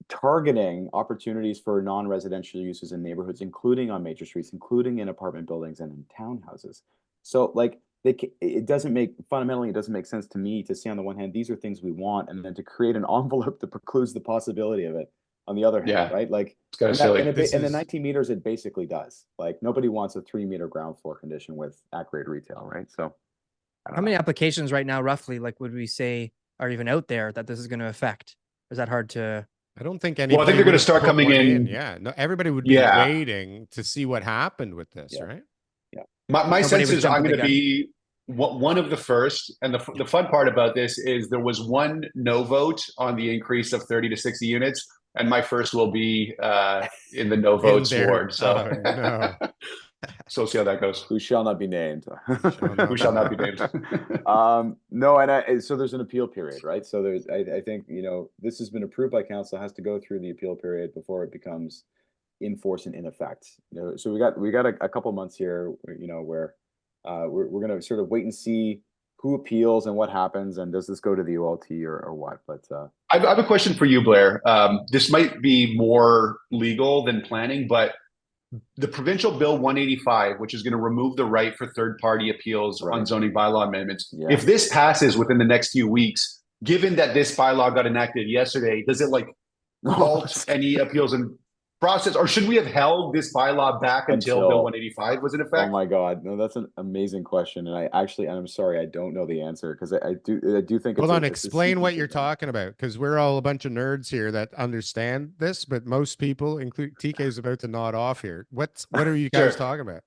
Speaker 5: targeting opportunities for non-residential uses in neighborhoods, including on major streets, including in apartment buildings and in townhouses. So like it doesn't make sense to me to say on the one hand, these are things we want, and then to create an envelope that precludes the possibility of it on the other hand, right? Like
Speaker 4: it's kind of silly.
Speaker 5: And the 19 meters, it basically does. Like nobody wants a 3-meter ground floor condition with at-grade retail, right? So
Speaker 2: how many applications right now, roughly, like would we say are even out there that this is going to affect? Is that hard to?
Speaker 3: I don't think anybody.
Speaker 4: Well, I think they're going to start
Speaker 3: put
Speaker 4: coming
Speaker 3: one
Speaker 4: in.
Speaker 3: Yeah, no, everybody would be waiting to see what happened with this, right?
Speaker 5: Yeah.
Speaker 4: My sense is I'm going to
Speaker 2: again.
Speaker 4: be one of the first. And the fun part about this is there was one no vote on the increase of 30 to 60 units, and my first will be in the no votes ward. So
Speaker 3: no.
Speaker 4: So we'll see how that goes.
Speaker 5: Who shall not be named?
Speaker 4: Who shall not be named?
Speaker 5: No, and so there's an appeal period, right? So there's, I think, you know, this has been approved by council, has to go through the appeal period before it becomes in force and in effect. You know, so we got a couple months here, you know, where we're going to sort of wait and see who appeals and what happens, and does this go to the ULT or what? But
Speaker 4: I have a question for you, Blair. This might be more legal than planning, but the provincial bill 185, which is going to remove the right for third-party appeals on zoning bylaw amendments. If this passes within the next few weeks, given that this bylaw got enacted yesterday, does it like halt any appeals in process, or should we have held this bylaw back until bill 185 was in effect?
Speaker 5: Oh my God, no, that's an amazing question, and I'm sorry, I don't know the answer, because I do think.
Speaker 3: Hold on, explain what you're talking about, because we're all a bunch of nerds here that understand this, but most people, including TK, is about to nod off here. What are you guys talking about?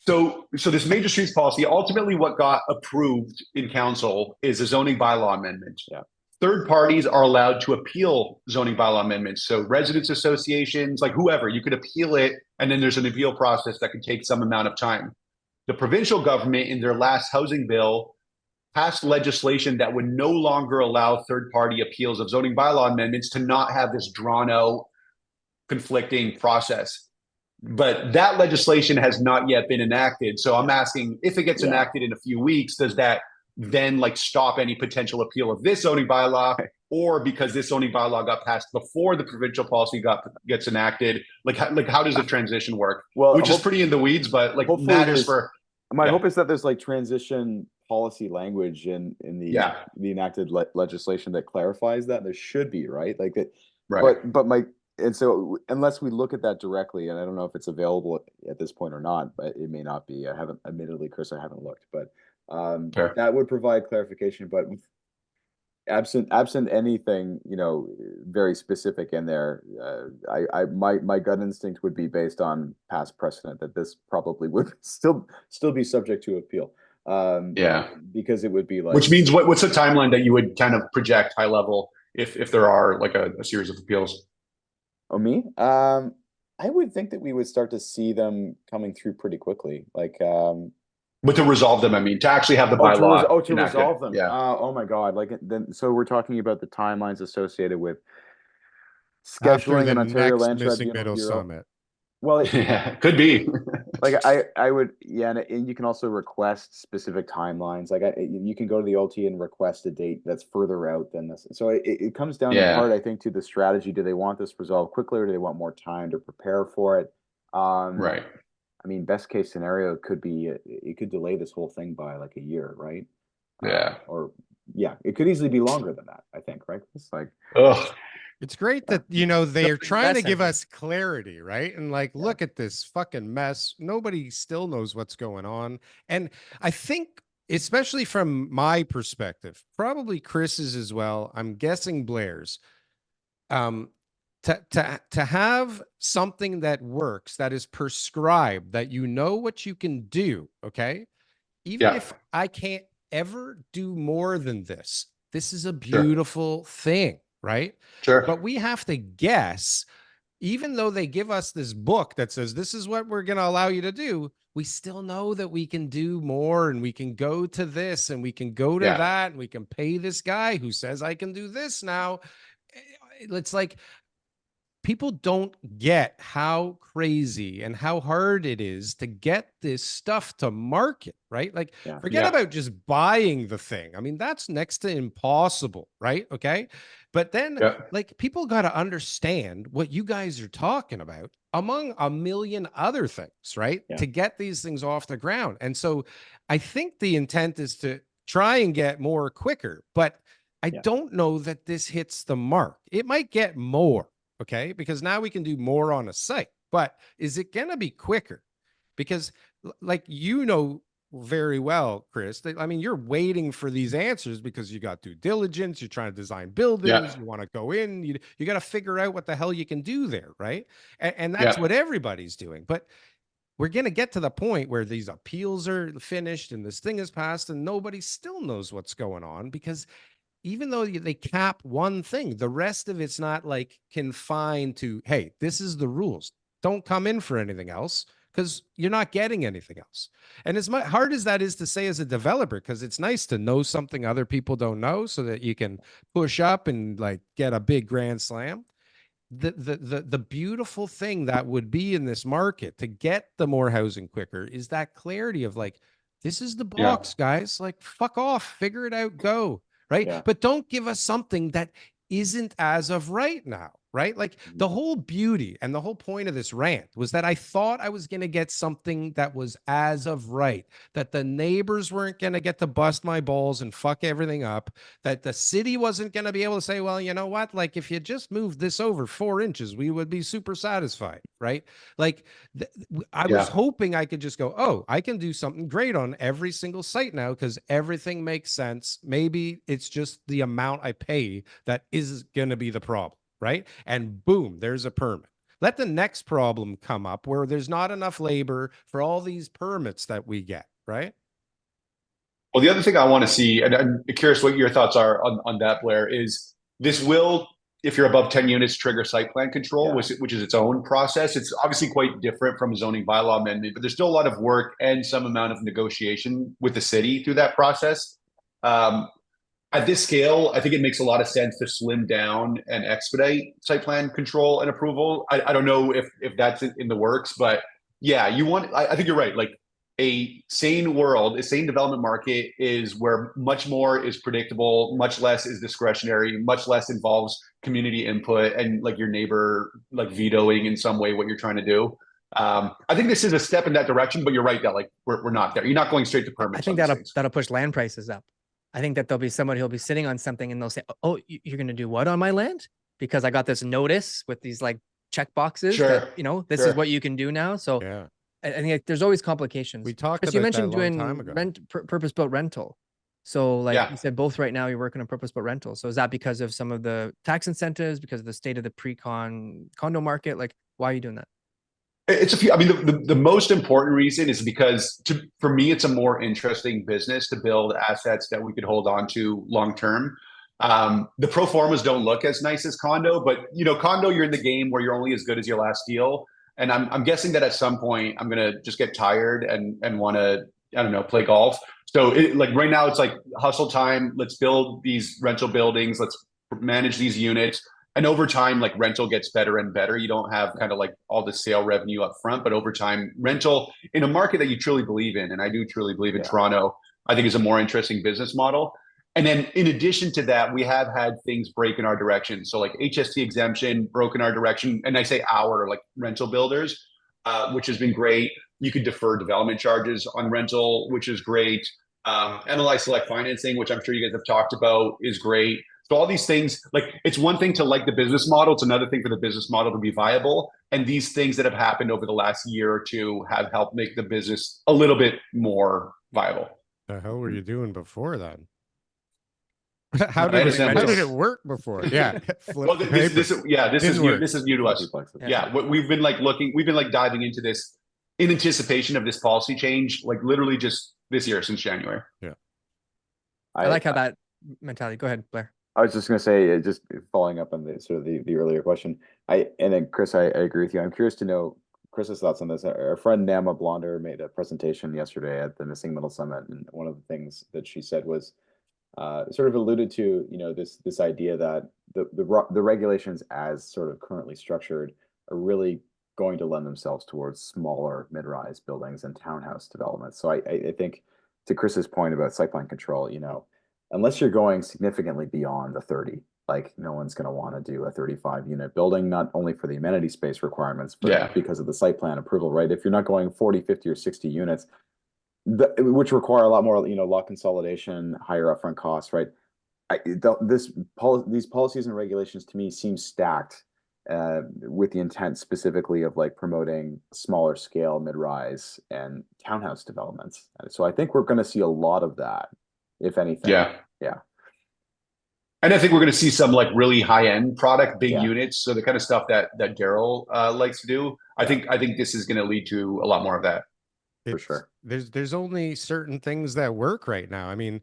Speaker 4: So this major streets policy, ultimately what got approved in council is a zoning bylaw amendment.
Speaker 5: Yeah.
Speaker 4: Third parties are allowed to appeal zoning bylaw amendments. So residents associations, like whoever, you could appeal it, and then there's an appeal process that could take some amount of time. The provincial government in their last housing bill passed legislation that would no longer allow third-party appeals of zoning bylaw amendments to not have this drawn-out, conflicting process. But that legislation has not yet been enacted. So I'm asking, if it gets enacted in a few weeks, does that then like stop any potential appeal of this zoning bylaw, or because this zoning bylaw got passed before the provincial policy gets enacted, like how does the transition work?
Speaker 5: Well,
Speaker 4: which is pretty in the weeds, but like matters for.
Speaker 5: My hope is that there's like transition policy language in the enacted legislation that clarifies that. There should be, right? Like that, right? And so unless we look at that directly, and I don't know if it's available at this point or not, but it may not be. I haven't, admittedly, Chris, I haven't looked, but. That would provide clarification, but absent anything, you know, very specific in there, my gut instinct would be based on past precedent that this probably would still be subject to appeal. Because it would be like.
Speaker 4: Which means what's the timeline that you would kind of project high level if there are like a series of appeals?
Speaker 5: Oh, me? I would think that we would start to see them coming through pretty quickly. Like
Speaker 4: But to resolve them, I mean, to actually have the bylaw
Speaker 5: To
Speaker 4: enacted.
Speaker 5: resolve them.
Speaker 4: Yeah.
Speaker 5: Oh my God. Like then, so we're talking about the timelines associated with
Speaker 3: After
Speaker 5: scheduling
Speaker 3: the
Speaker 5: an Ontario
Speaker 3: next
Speaker 5: Land
Speaker 3: Missing
Speaker 5: Tribunal
Speaker 3: Middle
Speaker 5: bureau.
Speaker 3: Summit.
Speaker 5: Well,
Speaker 4: Yeah, could be.
Speaker 5: like I would, yeah, and you can also request specific timelines. Like you can go to the OT and request a date that's further out than this. So it comes down in
Speaker 4: Yeah.
Speaker 5: part, I think, to the strategy. Do they want this resolved quickly, or do they want more time to prepare for it?
Speaker 4: Right.
Speaker 5: I mean, best case scenario could be it could delay this whole thing by like a year, right?
Speaker 4: Yeah.
Speaker 5: Or yeah, it could easily be longer than that, I think, right? It's like,
Speaker 4: Ugh.
Speaker 3: It's great that, you know, they are trying to give
Speaker 2: precedent.
Speaker 3: us clarity, right? And like, look at this fucking mess. Nobody still knows what's going on. And I think, especially from my perspective, probably Chris's as well, I'm guessing Blair's, to have something that works, that is prescribed, that you know what you can do, okay? Even
Speaker 4: Yeah.
Speaker 3: if I can't ever do more than this is a beautiful thing, right?
Speaker 4: Sure.
Speaker 3: But we have to guess, even though they give us this book that says this is what we're going to allow you to do, we still know that we can do more, and we can go to this and we can go to that, and we can pay this guy who says I can do this now. It's like, people don't get how crazy and how hard it is to get this stuff to market, right? Like, forget about just buying the thing. I mean, that's next to impossible, right? Okay. But then like, people got to understand what you guys are talking about, among a million other things, right? To get these things off the ground. And so I think the intent is to try and get more quicker, but I don't know that this hits the mark. It might get more. Okay, because now we can do more on a site, but is it going to be quicker? Because like, you know very well, Chris, that, I mean, you're waiting for these answers because you got due diligence, you're trying to design buildings, you want to go in, you got to figure out what the hell you can do there, right? And that's what everybody's doing. But we're going to get to the point where these appeals are finished and this thing is passed and nobody still knows what's going on, because even though they cap one thing, the rest of it's not like confined to, hey, this is the rules. Don't come in for anything else, because you're not getting anything else. And as hard as that is to say as a developer, because it's nice to know something other people don't know so that you can push up and like get a big grand slam. The beautiful thing that would be in this market to get the more housing quicker is that clarity of like, this is the box, guys. Like, fuck off, figure it out, go. Right. But don't give us something that isn't as of right now. Right. Like, the whole beauty and the whole point of this rant was that I thought I was going to get something that was as of right, that the neighbors weren't going to get to bust my balls and fuck everything up, that the city wasn't going to be able to say, well, you know what, like, if you just moved this over 4 inches, we would be super satisfied. Right. Like, I was hoping I could just go, oh, I can do something great on every single site now because everything makes sense. Maybe it's just the amount I pay that is going to be the problem. Right. And boom, there's a permit. Let the next problem come up where there's not enough labor for all these permits that we get. Right.
Speaker 4: Well, the other thing I want to see, and I'm curious what your thoughts are on that, Blair, is this will, if you're above 10 units, trigger site plan control, which is its own process. It's obviously quite different from a zoning bylaw amendment, but there's still a lot of work and some amount of negotiation with the city through that process. At this scale, I think it makes a lot of sense to slim down and expedite site plan control and approval. I don't know if that's in the works, but yeah, I think you're right. Like, a sane world, a sane development market is where much more is predictable, much less is discretionary, much less involves community input and like your neighbor like vetoing in some way what you're trying to do. I think this is a step in that direction, but you're right that like we're not there. You're not going straight to permits.
Speaker 2: I think that'll push land prices up. I think that there'll be somebody who'll be sitting on something and they'll say, oh, you're going to do what on my land? Because I got this notice with these like check boxes that, you know, this is what you can do now. So I think like, there's always complications.
Speaker 3: We talked about
Speaker 2: you mentioned
Speaker 3: that a long
Speaker 2: doing
Speaker 3: time ago.
Speaker 2: purpose-built rental. So like you said, both right now you're working on purpose-built rental. So is that because of some of the tax incentives, because of the state of the pre-con condo market? Like, why are you doing that?
Speaker 4: It's a few. I mean, the most important reason is because for me, it's a more interesting business to build assets that we could hold on to long term. The pro formas don't look as nice as condo, but you know, condo, you're in the game where you're only as good as your last deal. And I'm guessing that at some point I'm gonna just get tired and want to I don't know, play golf. So like right now it's like hustle time. Let's build these rental buildings. Let's manage these units. And over time, like rental gets better and better. You don't have kind of like all the sale revenue up front, but over time, rental in a market that you truly believe in, and I do truly believe in Toronto, I think is a more interesting business model. And then in addition to that, we have had things break in our direction. So like HST exemption broke in our direction. And I say our, like rental builders, which has been great. You could defer development charges on rental, which is great. MLI select financing, which I'm sure you guys have talked about, is great. So all these things, like it's one thing to like the business model, it's another thing for the business model to be viable. And these things that have happened over the last year or two have helped make the business a little bit more viable.
Speaker 3: The hell were you doing before then? How did it work before? Yeah.
Speaker 4: Well, this is new to us. Yeah, we've been like diving into this in anticipation of this policy change, like literally just this year since January.
Speaker 3: Yeah.
Speaker 2: I like how that mentality. Go ahead, Blair.
Speaker 5: I was just going to say, just following up on the sort of the earlier question, and then Chris, I agree with you. I'm curious to know Chris's thoughts on this. Our friend Nama Blonder made a presentation yesterday at the Missing Middle Summit, and one of the things that she said was sort of alluded to, this idea that the regulations as sort of currently structured are really going to lend themselves towards smaller mid-rise buildings and townhouse developments. So I think to Chris's point about site plan control, unless you're going significantly beyond the 30, like no one's going to want to do a 35 unit building, not only for the amenity space requirements, but because of the site plan approval, right? If you're not going 40, 50 or 60 units, which require a lot more, lot consolidation, higher upfront costs, right? These policies and regulations to me seem stacked with the intent specifically of like promoting smaller scale mid-rise and townhouse developments. So I think we're going to see a lot of that, if anything.
Speaker 4: Yeah. And I think we're going to see some like really high-end product, big units. So the kind of stuff that Darryl likes to do. I think this is going to lead to a lot more of that.
Speaker 5: For sure.
Speaker 3: There's only certain things that work right now. I mean,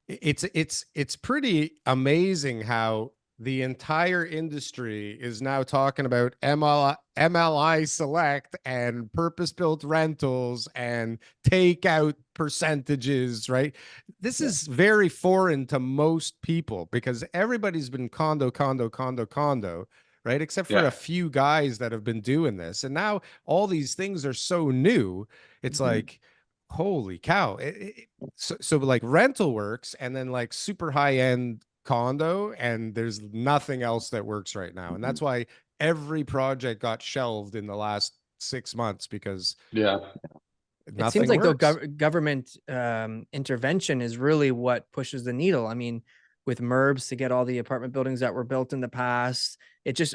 Speaker 3: it's pretty amazing how the entire industry is now talking about MLI select and purpose-built rentals and takeout percentages, right? This is very foreign to most people because everybody's been condo, right? Except for a few guys that have been doing this. And now all these things are so new. It's like, holy cow. So like rental works and then like super high-end condo, and there's nothing else that works right now. And that's why every project got shelved in the last 6 months because
Speaker 2: it seems like the government intervention is really what pushes the needle. I mean, with MURBs to get all the apartment buildings that were built in the past,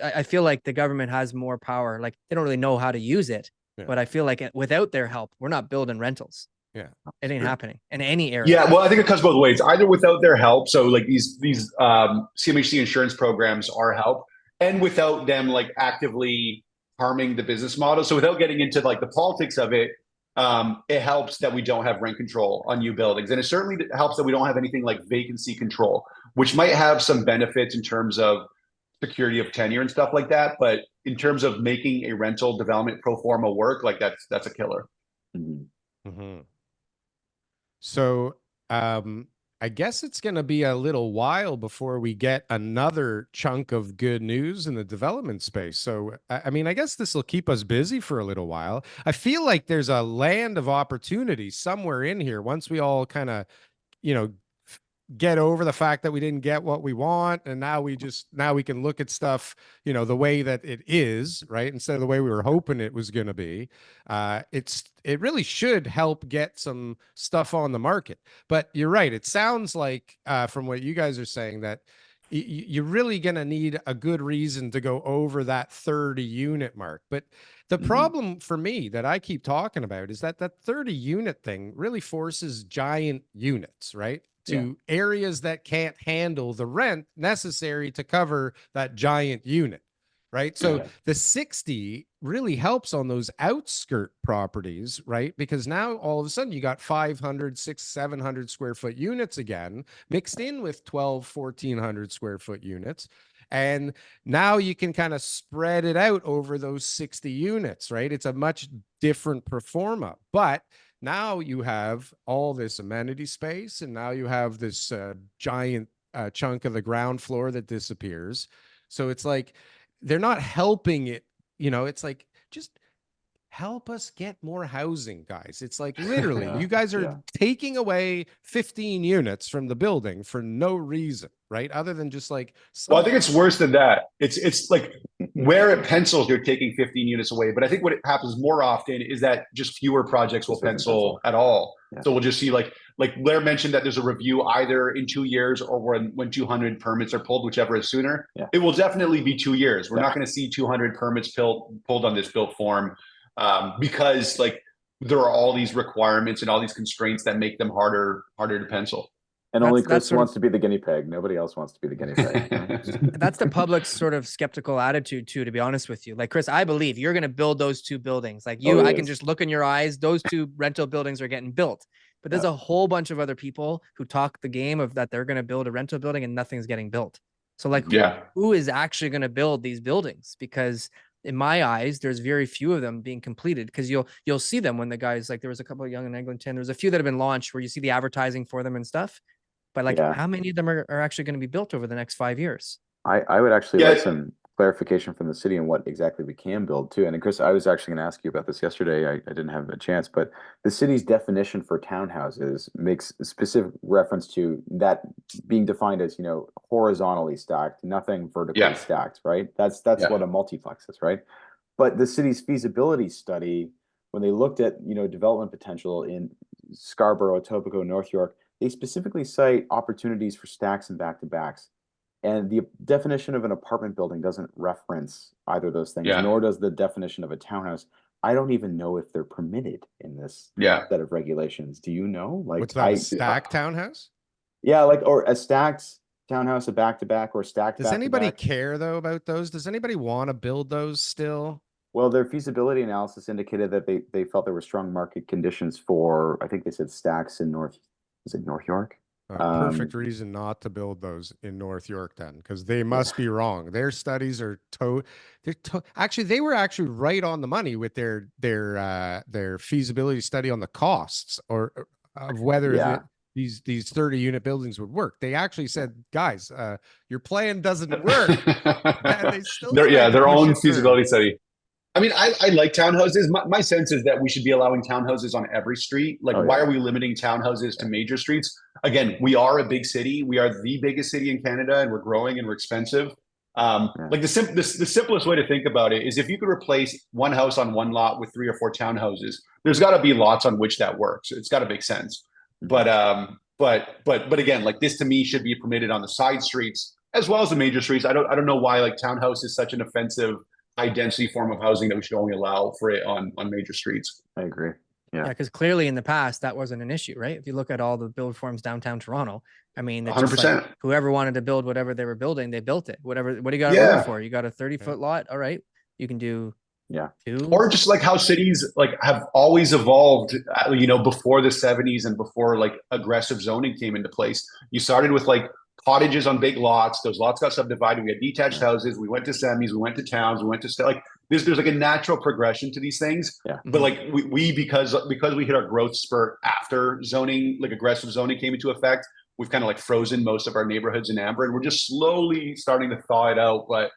Speaker 2: I feel like the government has more power. Like they don't really know how to use it, but I feel like without their help, we're not building rentals.
Speaker 3: Yeah,
Speaker 2: it ain't happening in any area.
Speaker 4: Yeah, well, I think it cuts both ways. Either without their help, so like these CMHC insurance programs are help, and without them like actively harming the business model. So without getting into like the politics of it, it helps that we don't have rent control on new buildings, and it certainly helps that we don't have anything like vacancy control, which might have some benefits in terms of security of tenure and stuff like that. But in terms of making a rental development pro forma work, like that's a killer.
Speaker 3: So I guess it's going to be a little while before we get another chunk of good news in the development space. So, I mean, I guess this will keep us busy for a little while. I feel like there's a land of opportunity somewhere in here once we all kind of, get over the fact that we didn't get what we want. And now we can look at stuff, the way that it is, right? Instead of the way we were hoping it was going to be. It really should help get some stuff on the market. But you're right. It sounds like from what you guys are saying that you're really going to need a good reason to go over that 30 unit mark. But the problem for me that I keep talking about is that 30 unit thing really forces giant units, right? To areas that can't handle the rent necessary to cover that giant unit, right? So the 60 really helps on those outskirt properties, right? Because now all of a sudden you got 500, 600, 700 square foot units again, mixed in with 12, 1400 square foot units. And now you can kind of spread it out over those 60 units, right? It's a much different pro forma, but Now you have all this amenity space, and now you have this giant chunk of the ground floor that disappears. So it's like they're not helping it. It's like, just help us get more housing, guys. It's like, literally, you guys are taking away 15 units from the building for no reason, right? Other than just like,
Speaker 4: well, I think it's worse than that. It's like where it pencils, you're taking 15 units away. But I think what happens more often is that just fewer projects will pencil at all. Yeah. So we'll just see like Blair mentioned that there's a review either in 2 years or when 200 permits are pulled, whichever is sooner. Yeah. It will definitely be 2 years. We're not going to see 200 permits pulled on this built form. Because like there are all these requirements and all these constraints that make them harder to pencil.
Speaker 5: And only Chris wants to be the guinea pig. Nobody else wants to be the guinea pig.
Speaker 2: That's the public's sort of skeptical attitude too, to be honest with you. Like, Chris, I believe you're going to build those 2 buildings. Like I can just look in your eyes. Those 2 rental buildings are getting built. But there's a whole bunch of other people who talk the game of that they're going to build a rental building and nothing's getting built. So like, who is actually going to build these buildings? Because in my eyes, there's very few of them being completed, because you'll see them when the guys, like there was a couple of Young in Eglinton. There's a few that have been launched where you see the advertising for them and stuff. But like, how many of them are actually going to be built over the next 5 years?
Speaker 5: I would actually like some clarification from the city on what exactly we can build too. And Chris, I was actually going to ask you about this yesterday. I didn't have a chance, but the city's definition for townhouses makes specific reference to that being defined as, horizontally stacked, nothing vertically stacked, right? That's what a multiplex is, right? But the city's feasibility study, when they looked at, development potential in Scarborough, Etobicoke, North York, they specifically cite opportunities for stacks and back-to-backs. And the definition of an apartment building doesn't reference either of those things, nor does the definition of a townhouse. I don't even know if they're permitted in this set of regulations. Do you know? Like,
Speaker 3: what's that, a stacked townhouse?
Speaker 5: Yeah, or a stacked townhouse, a back-to-back, or stacked
Speaker 3: Does anybody care, though, about those? Does anybody want to build those still?
Speaker 5: Well, their feasibility analysis indicated that they felt there were strong market conditions for, I think they said stacks in North York?
Speaker 3: Perfect reason not to build those in North York then, because they must be wrong. Their studies are actually, they were actually right on the money with their feasibility study on the costs of whether these 30-unit buildings would work. They actually said, guys, your plan doesn't work. And they still
Speaker 4: their own feasibility study. I mean, I like townhouses. My sense is that we should be allowing townhouses on every street. Like, why are we limiting townhouses to major streets? Again, we are a big city. We are the biggest city in Canada, and we're growing and we're expensive. Like the simplest way to think about it is if you could replace one house on one lot with 3 or 4 townhouses, there's got to be lots on which that works. It's got to make sense. But again, like this to me should be permitted on the side streets as well as the major streets. I don't know why like townhouse is such an offensive high density form of housing that we should only allow for it on major streets.
Speaker 5: I agree.
Speaker 2: Yeah, because clearly in the past that wasn't an issue, right? If you look at all the build forms downtown Toronto, I mean,
Speaker 4: 100%.
Speaker 2: Like whoever wanted to build whatever they were building, they built it. What do you got to order for? You got a 30-foot lot, all right? You can do 2.
Speaker 4: Or just like how cities like have always evolved, before the 70s and before like aggressive zoning came into place. You started with like cottages on big lots. Those lots got subdivided. We had detached houses. We went to semis. We went to towns. We went to like there's like a natural progression to these things. Yeah. But like we because we hit our growth spurt after zoning, like aggressive zoning came into effect, we've kind of like frozen most of our neighborhoods in amber, and we're just slowly starting to thaw it out. But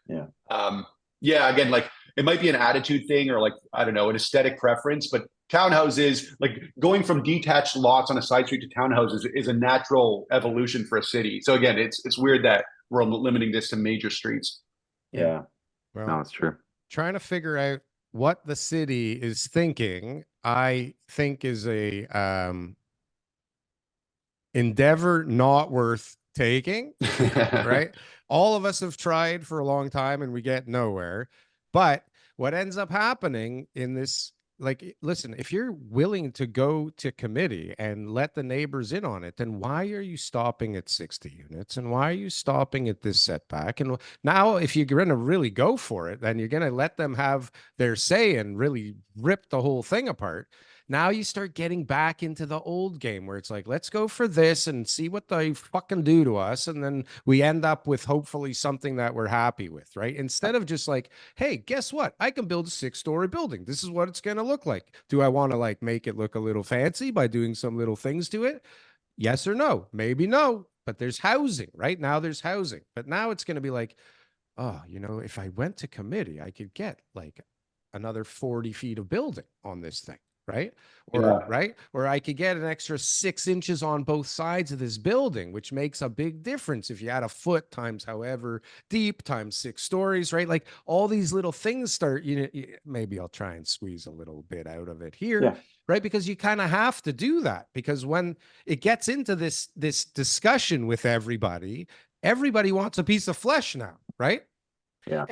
Speaker 4: again, like it might be an attitude thing or like I don't know, an aesthetic preference, but townhouses, like going from detached lots on a side street to townhouses is a natural evolution for a city. So again, it's weird that we're limiting this to major streets.
Speaker 5: Yeah.
Speaker 3: Well,
Speaker 5: no, it's true.
Speaker 3: Trying to figure out what the city is thinking, I think is a endeavor not worth taking, right? All of us have tried for a long time and we get nowhere. But what ends up happening in this, like, listen, if you're willing to go to committee and let the neighbors in on it, then why are you stopping at 60 units? And why are you stopping at this setback? And now if you're going to really go for it, then you're going to let them have their say and really rip the whole thing apart. Now you start getting back into the old game where it's like, let's go for this and see what they fucking do to us. And then we end up with hopefully something that we're happy with, right? Instead of just like, hey, guess what? I can build a 6-story building. This is what it's going to look like. Do I want to like make it look a little fancy by doing some little things to it? Yes or no? Maybe no, but there's housing, right? Now there's housing. But now it's going to be like, oh, you know, if I went to committee, I could get like another 40 feet of building on this thing, right? Or right, or I could get an extra 6 inches on both sides of this building, which makes a big difference if you add a foot times however deep times 6 stories, right? Like all these little things start, you know, maybe I'll try and squeeze a little bit out of it here, right? Because you kind of have to do that, because when it gets into this discussion with everybody wants a piece of flesh now, right?
Speaker 5: Yeah.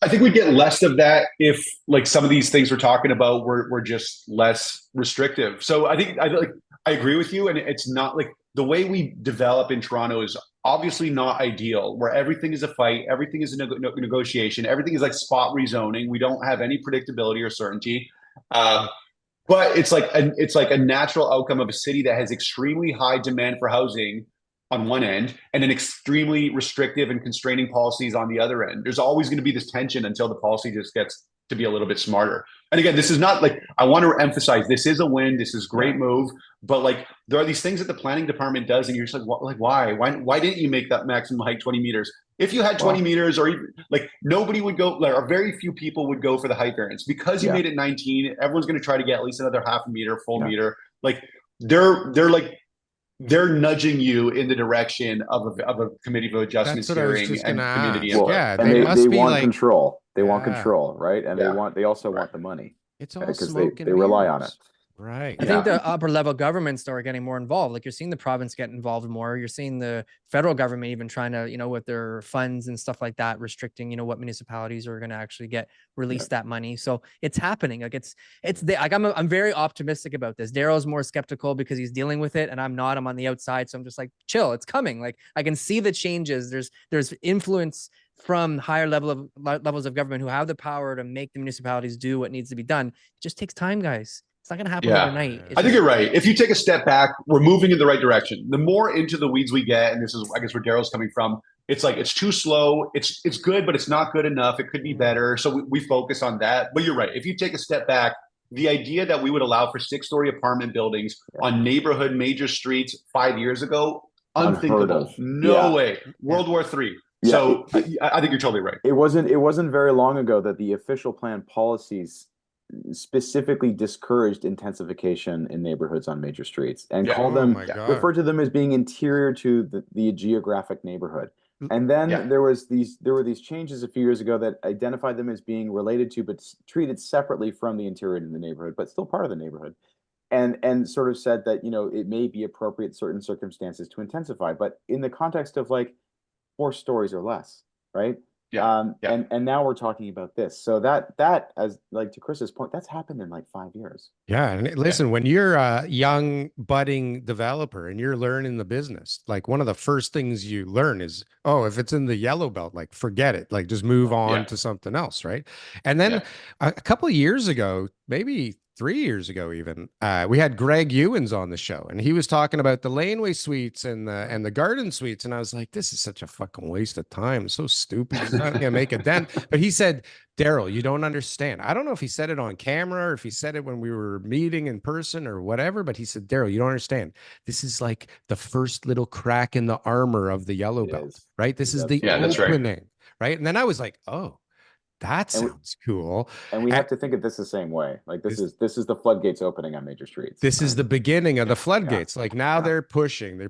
Speaker 4: I think we'd get less of that if like some of these things we're talking about were just less restrictive. So I agree with you. And it's not like the way we develop in Toronto is obviously not ideal, where everything is a fight, everything is a negotiation, everything is like spot rezoning. We don't have any predictability or certainty. But it's like a natural outcome of a city that has extremely high demand for housing on one end, and then extremely restrictive and constraining policies on the other end. There's always going to be this tension until the policy just gets to be a little bit smarter. And again, this is not like, I want to emphasize, this is a win, this is a great move, but like there are these things that the planning department does, and you're just like, why didn't you make that maximum height 20 meters? If you had 20 meters, or even, like nobody would go, like, or very few people would go for the height variance. Because you made it 19, everyone's going to try to get at least another half a meter, full meter. Like they're nudging you in the direction of a committee of adjustments hearing and community input.
Speaker 5: And they want like, control. They want control, right? And they also want the money.
Speaker 3: It's all
Speaker 5: because
Speaker 3: smoke
Speaker 5: they
Speaker 3: and
Speaker 5: rely
Speaker 3: mirrors.
Speaker 5: on it.
Speaker 3: Right.
Speaker 2: I think the upper level governments are getting more involved. Like you're seeing the province get involved more. You're seeing the federal government even trying to, you know, with their funds and stuff like that, restricting, you know, what municipalities are going to actually get release that money. So it's happening. Like I'm very optimistic about this. Darryl's more skeptical because he's dealing with it, and I'm not. I'm on the outside, so I'm just like, chill. It's coming. Like I can see the changes. There's influence from higher levels of government who have the power to make the municipalities do what needs to be done. It just takes time, guys. It's not going to happen overnight.
Speaker 4: I think you're right. If you take a step back, we're moving in the right direction. The more into the weeds we get, and this is, I guess, where Darryl's coming from, it's like, it's too slow. It's good, but it's not good enough. It could be better. So we focus on that. But you're right. If you take a step back, the idea that we would allow for 6-story apartment buildings on neighborhood major streets 5 years ago, unthinkable. No way. World War III. So I think you're totally right.
Speaker 5: It wasn't very long ago that the official plan policies specifically discouraged intensification in neighborhoods on major streets and referred to them as being interior to the geographic neighborhood. And then there were these changes a few years ago that identified them as being related to but treated separately from the interior of the neighborhood, but still part of the neighborhood. And sort of said that, you know, it may be appropriate in certain circumstances to intensify, but in the context of like 4 stories or less, right? And now we're talking about this. So that as like to Chris's point, that's happened in like 5 years.
Speaker 3: Yeah. And listen, when you're a young budding developer and you're learning the business, like one of the first things you learn is, oh, if it's in the yellow belt, like forget it, like just move on to something else. Right. And then a couple of years ago, maybe 3 years ago, even we had Greg Ewins on the show, and he was talking about the laneway suites and the garden suites, and I was like, this is such a fucking waste of time. It's so stupid. It's not gonna make a dent. But he said, Darryl, you don't understand. I don't know if he said it on camera or if he said it when we were meeting in person or whatever, but he said, Darryl, you don't understand. This is like the first little crack in the armor of the yellow belt, right? This is the opening, right? And then I was like, oh, that sounds cool.
Speaker 5: And we have to think of this the same way. Like this is the floodgates opening on major streets.
Speaker 3: This is the beginning of the floodgates. Like now they're pushing.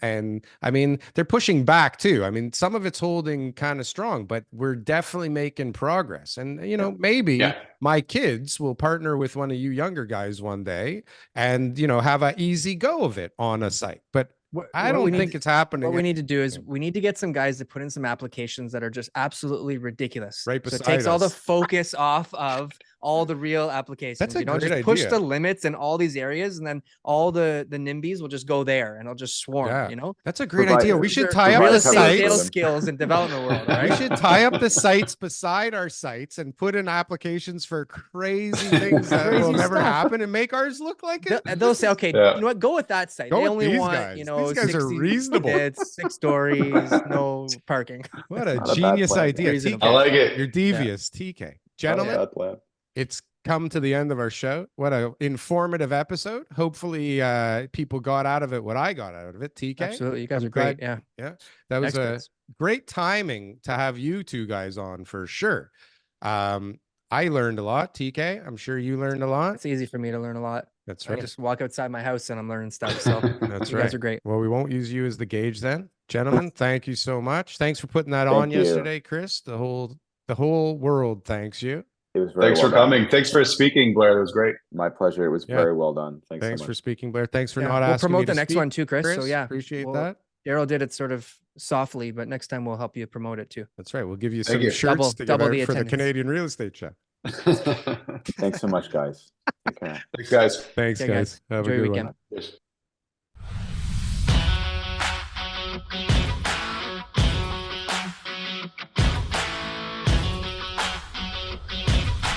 Speaker 3: And I mean, they're pushing back too. I mean, some of it's holding kind of strong, but we're definitely making progress. And, you know, maybe my kids will partner with one of you younger guys one day and, you know, have an easy go of it on a site. But I don't think it's happening.
Speaker 2: What we need to do is we need to get some guys to put in some applications that are just absolutely ridiculous.
Speaker 3: Right
Speaker 2: so it takes all the focus off of all the real applications.
Speaker 3: a great
Speaker 2: just push
Speaker 3: idea.
Speaker 2: the limits in all these areas, and then all the NIMBYs will just go there and it'll just swarm.
Speaker 3: Yeah. That's a great
Speaker 5: Provide-
Speaker 3: idea. We
Speaker 2: These
Speaker 3: should
Speaker 2: are
Speaker 3: tie up
Speaker 2: real
Speaker 3: the
Speaker 2: estate
Speaker 5: sites.
Speaker 2: sales
Speaker 3: sites.
Speaker 2: skills in development world, right?
Speaker 3: We should tie up the sites beside our sites and put in applications for crazy things that will
Speaker 2: Crazy
Speaker 3: never
Speaker 2: stuff.
Speaker 3: happen and make ours look like it.
Speaker 2: They'll say, okay,
Speaker 4: Yeah.
Speaker 2: you know what? Go with that site.
Speaker 3: Go
Speaker 2: They
Speaker 3: with
Speaker 2: only
Speaker 3: these
Speaker 2: want,
Speaker 3: guys.
Speaker 2: you know,
Speaker 3: These guys are
Speaker 2: 60
Speaker 3: reasonable.
Speaker 2: It's 6 stories, no parking.
Speaker 3: What a
Speaker 5: Not a bad
Speaker 3: genius
Speaker 5: plan.
Speaker 3: idea.
Speaker 2: Reasonable.
Speaker 3: TK,
Speaker 4: I like it.
Speaker 3: You're devious, TK. Gentlemen,
Speaker 5: Bad plan.
Speaker 3: it's come to the end of our show. What a informative episode. Hopefully people got out of it what I got out of it. TK.
Speaker 2: Absolutely. You guys
Speaker 3: I'm
Speaker 2: are great.
Speaker 3: glad-
Speaker 2: Yeah.
Speaker 3: That was
Speaker 2: Experts.
Speaker 3: a great timing to have you two guys on for sure. I learned a lot, TK. I'm sure you learned a lot.
Speaker 2: It's easy for me to learn a lot.
Speaker 3: That's
Speaker 2: I
Speaker 3: right.
Speaker 2: just walk outside my house and I'm learning stuff. So
Speaker 3: That's
Speaker 2: you
Speaker 3: right.
Speaker 2: guys are great.
Speaker 3: Well, we won't use you as the gauge then. Gentlemen, thank you so much. Thanks for putting that
Speaker 5: Thank
Speaker 3: on
Speaker 5: you.
Speaker 3: yesterday, Chris. The whole world thanks you.
Speaker 5: It was very
Speaker 4: Thanks
Speaker 5: well
Speaker 4: for
Speaker 5: done.
Speaker 4: coming. Thanks for speaking, Blair. It was great.
Speaker 5: My pleasure. It was
Speaker 3: Yeah.
Speaker 5: very well done. Thanks
Speaker 3: Thanks
Speaker 5: so
Speaker 3: for
Speaker 5: much.
Speaker 3: speaking, Blair. Thanks for
Speaker 2: Yeah,
Speaker 3: not
Speaker 2: we'll
Speaker 3: asking me
Speaker 2: promote
Speaker 3: to
Speaker 2: the next
Speaker 3: speak,
Speaker 2: one too, Chris. So yeah,
Speaker 3: appreciate
Speaker 2: we'll-
Speaker 3: that.
Speaker 2: Daryl did it sort of softly, but next time we'll help you promote it too.
Speaker 3: That's right. We'll give you
Speaker 4: Thank
Speaker 3: some
Speaker 4: you.
Speaker 3: shirts to
Speaker 2: Double
Speaker 3: give
Speaker 2: the
Speaker 3: out for the
Speaker 2: attendance.
Speaker 3: Canadian real estate show.
Speaker 5: Thanks so much, guys. Take care.
Speaker 4: Thanks, guys.
Speaker 3: Thanks,
Speaker 2: Okay,
Speaker 3: guys. Have
Speaker 2: Enjoy
Speaker 3: a
Speaker 2: your
Speaker 3: good
Speaker 2: weekend.
Speaker 3: one.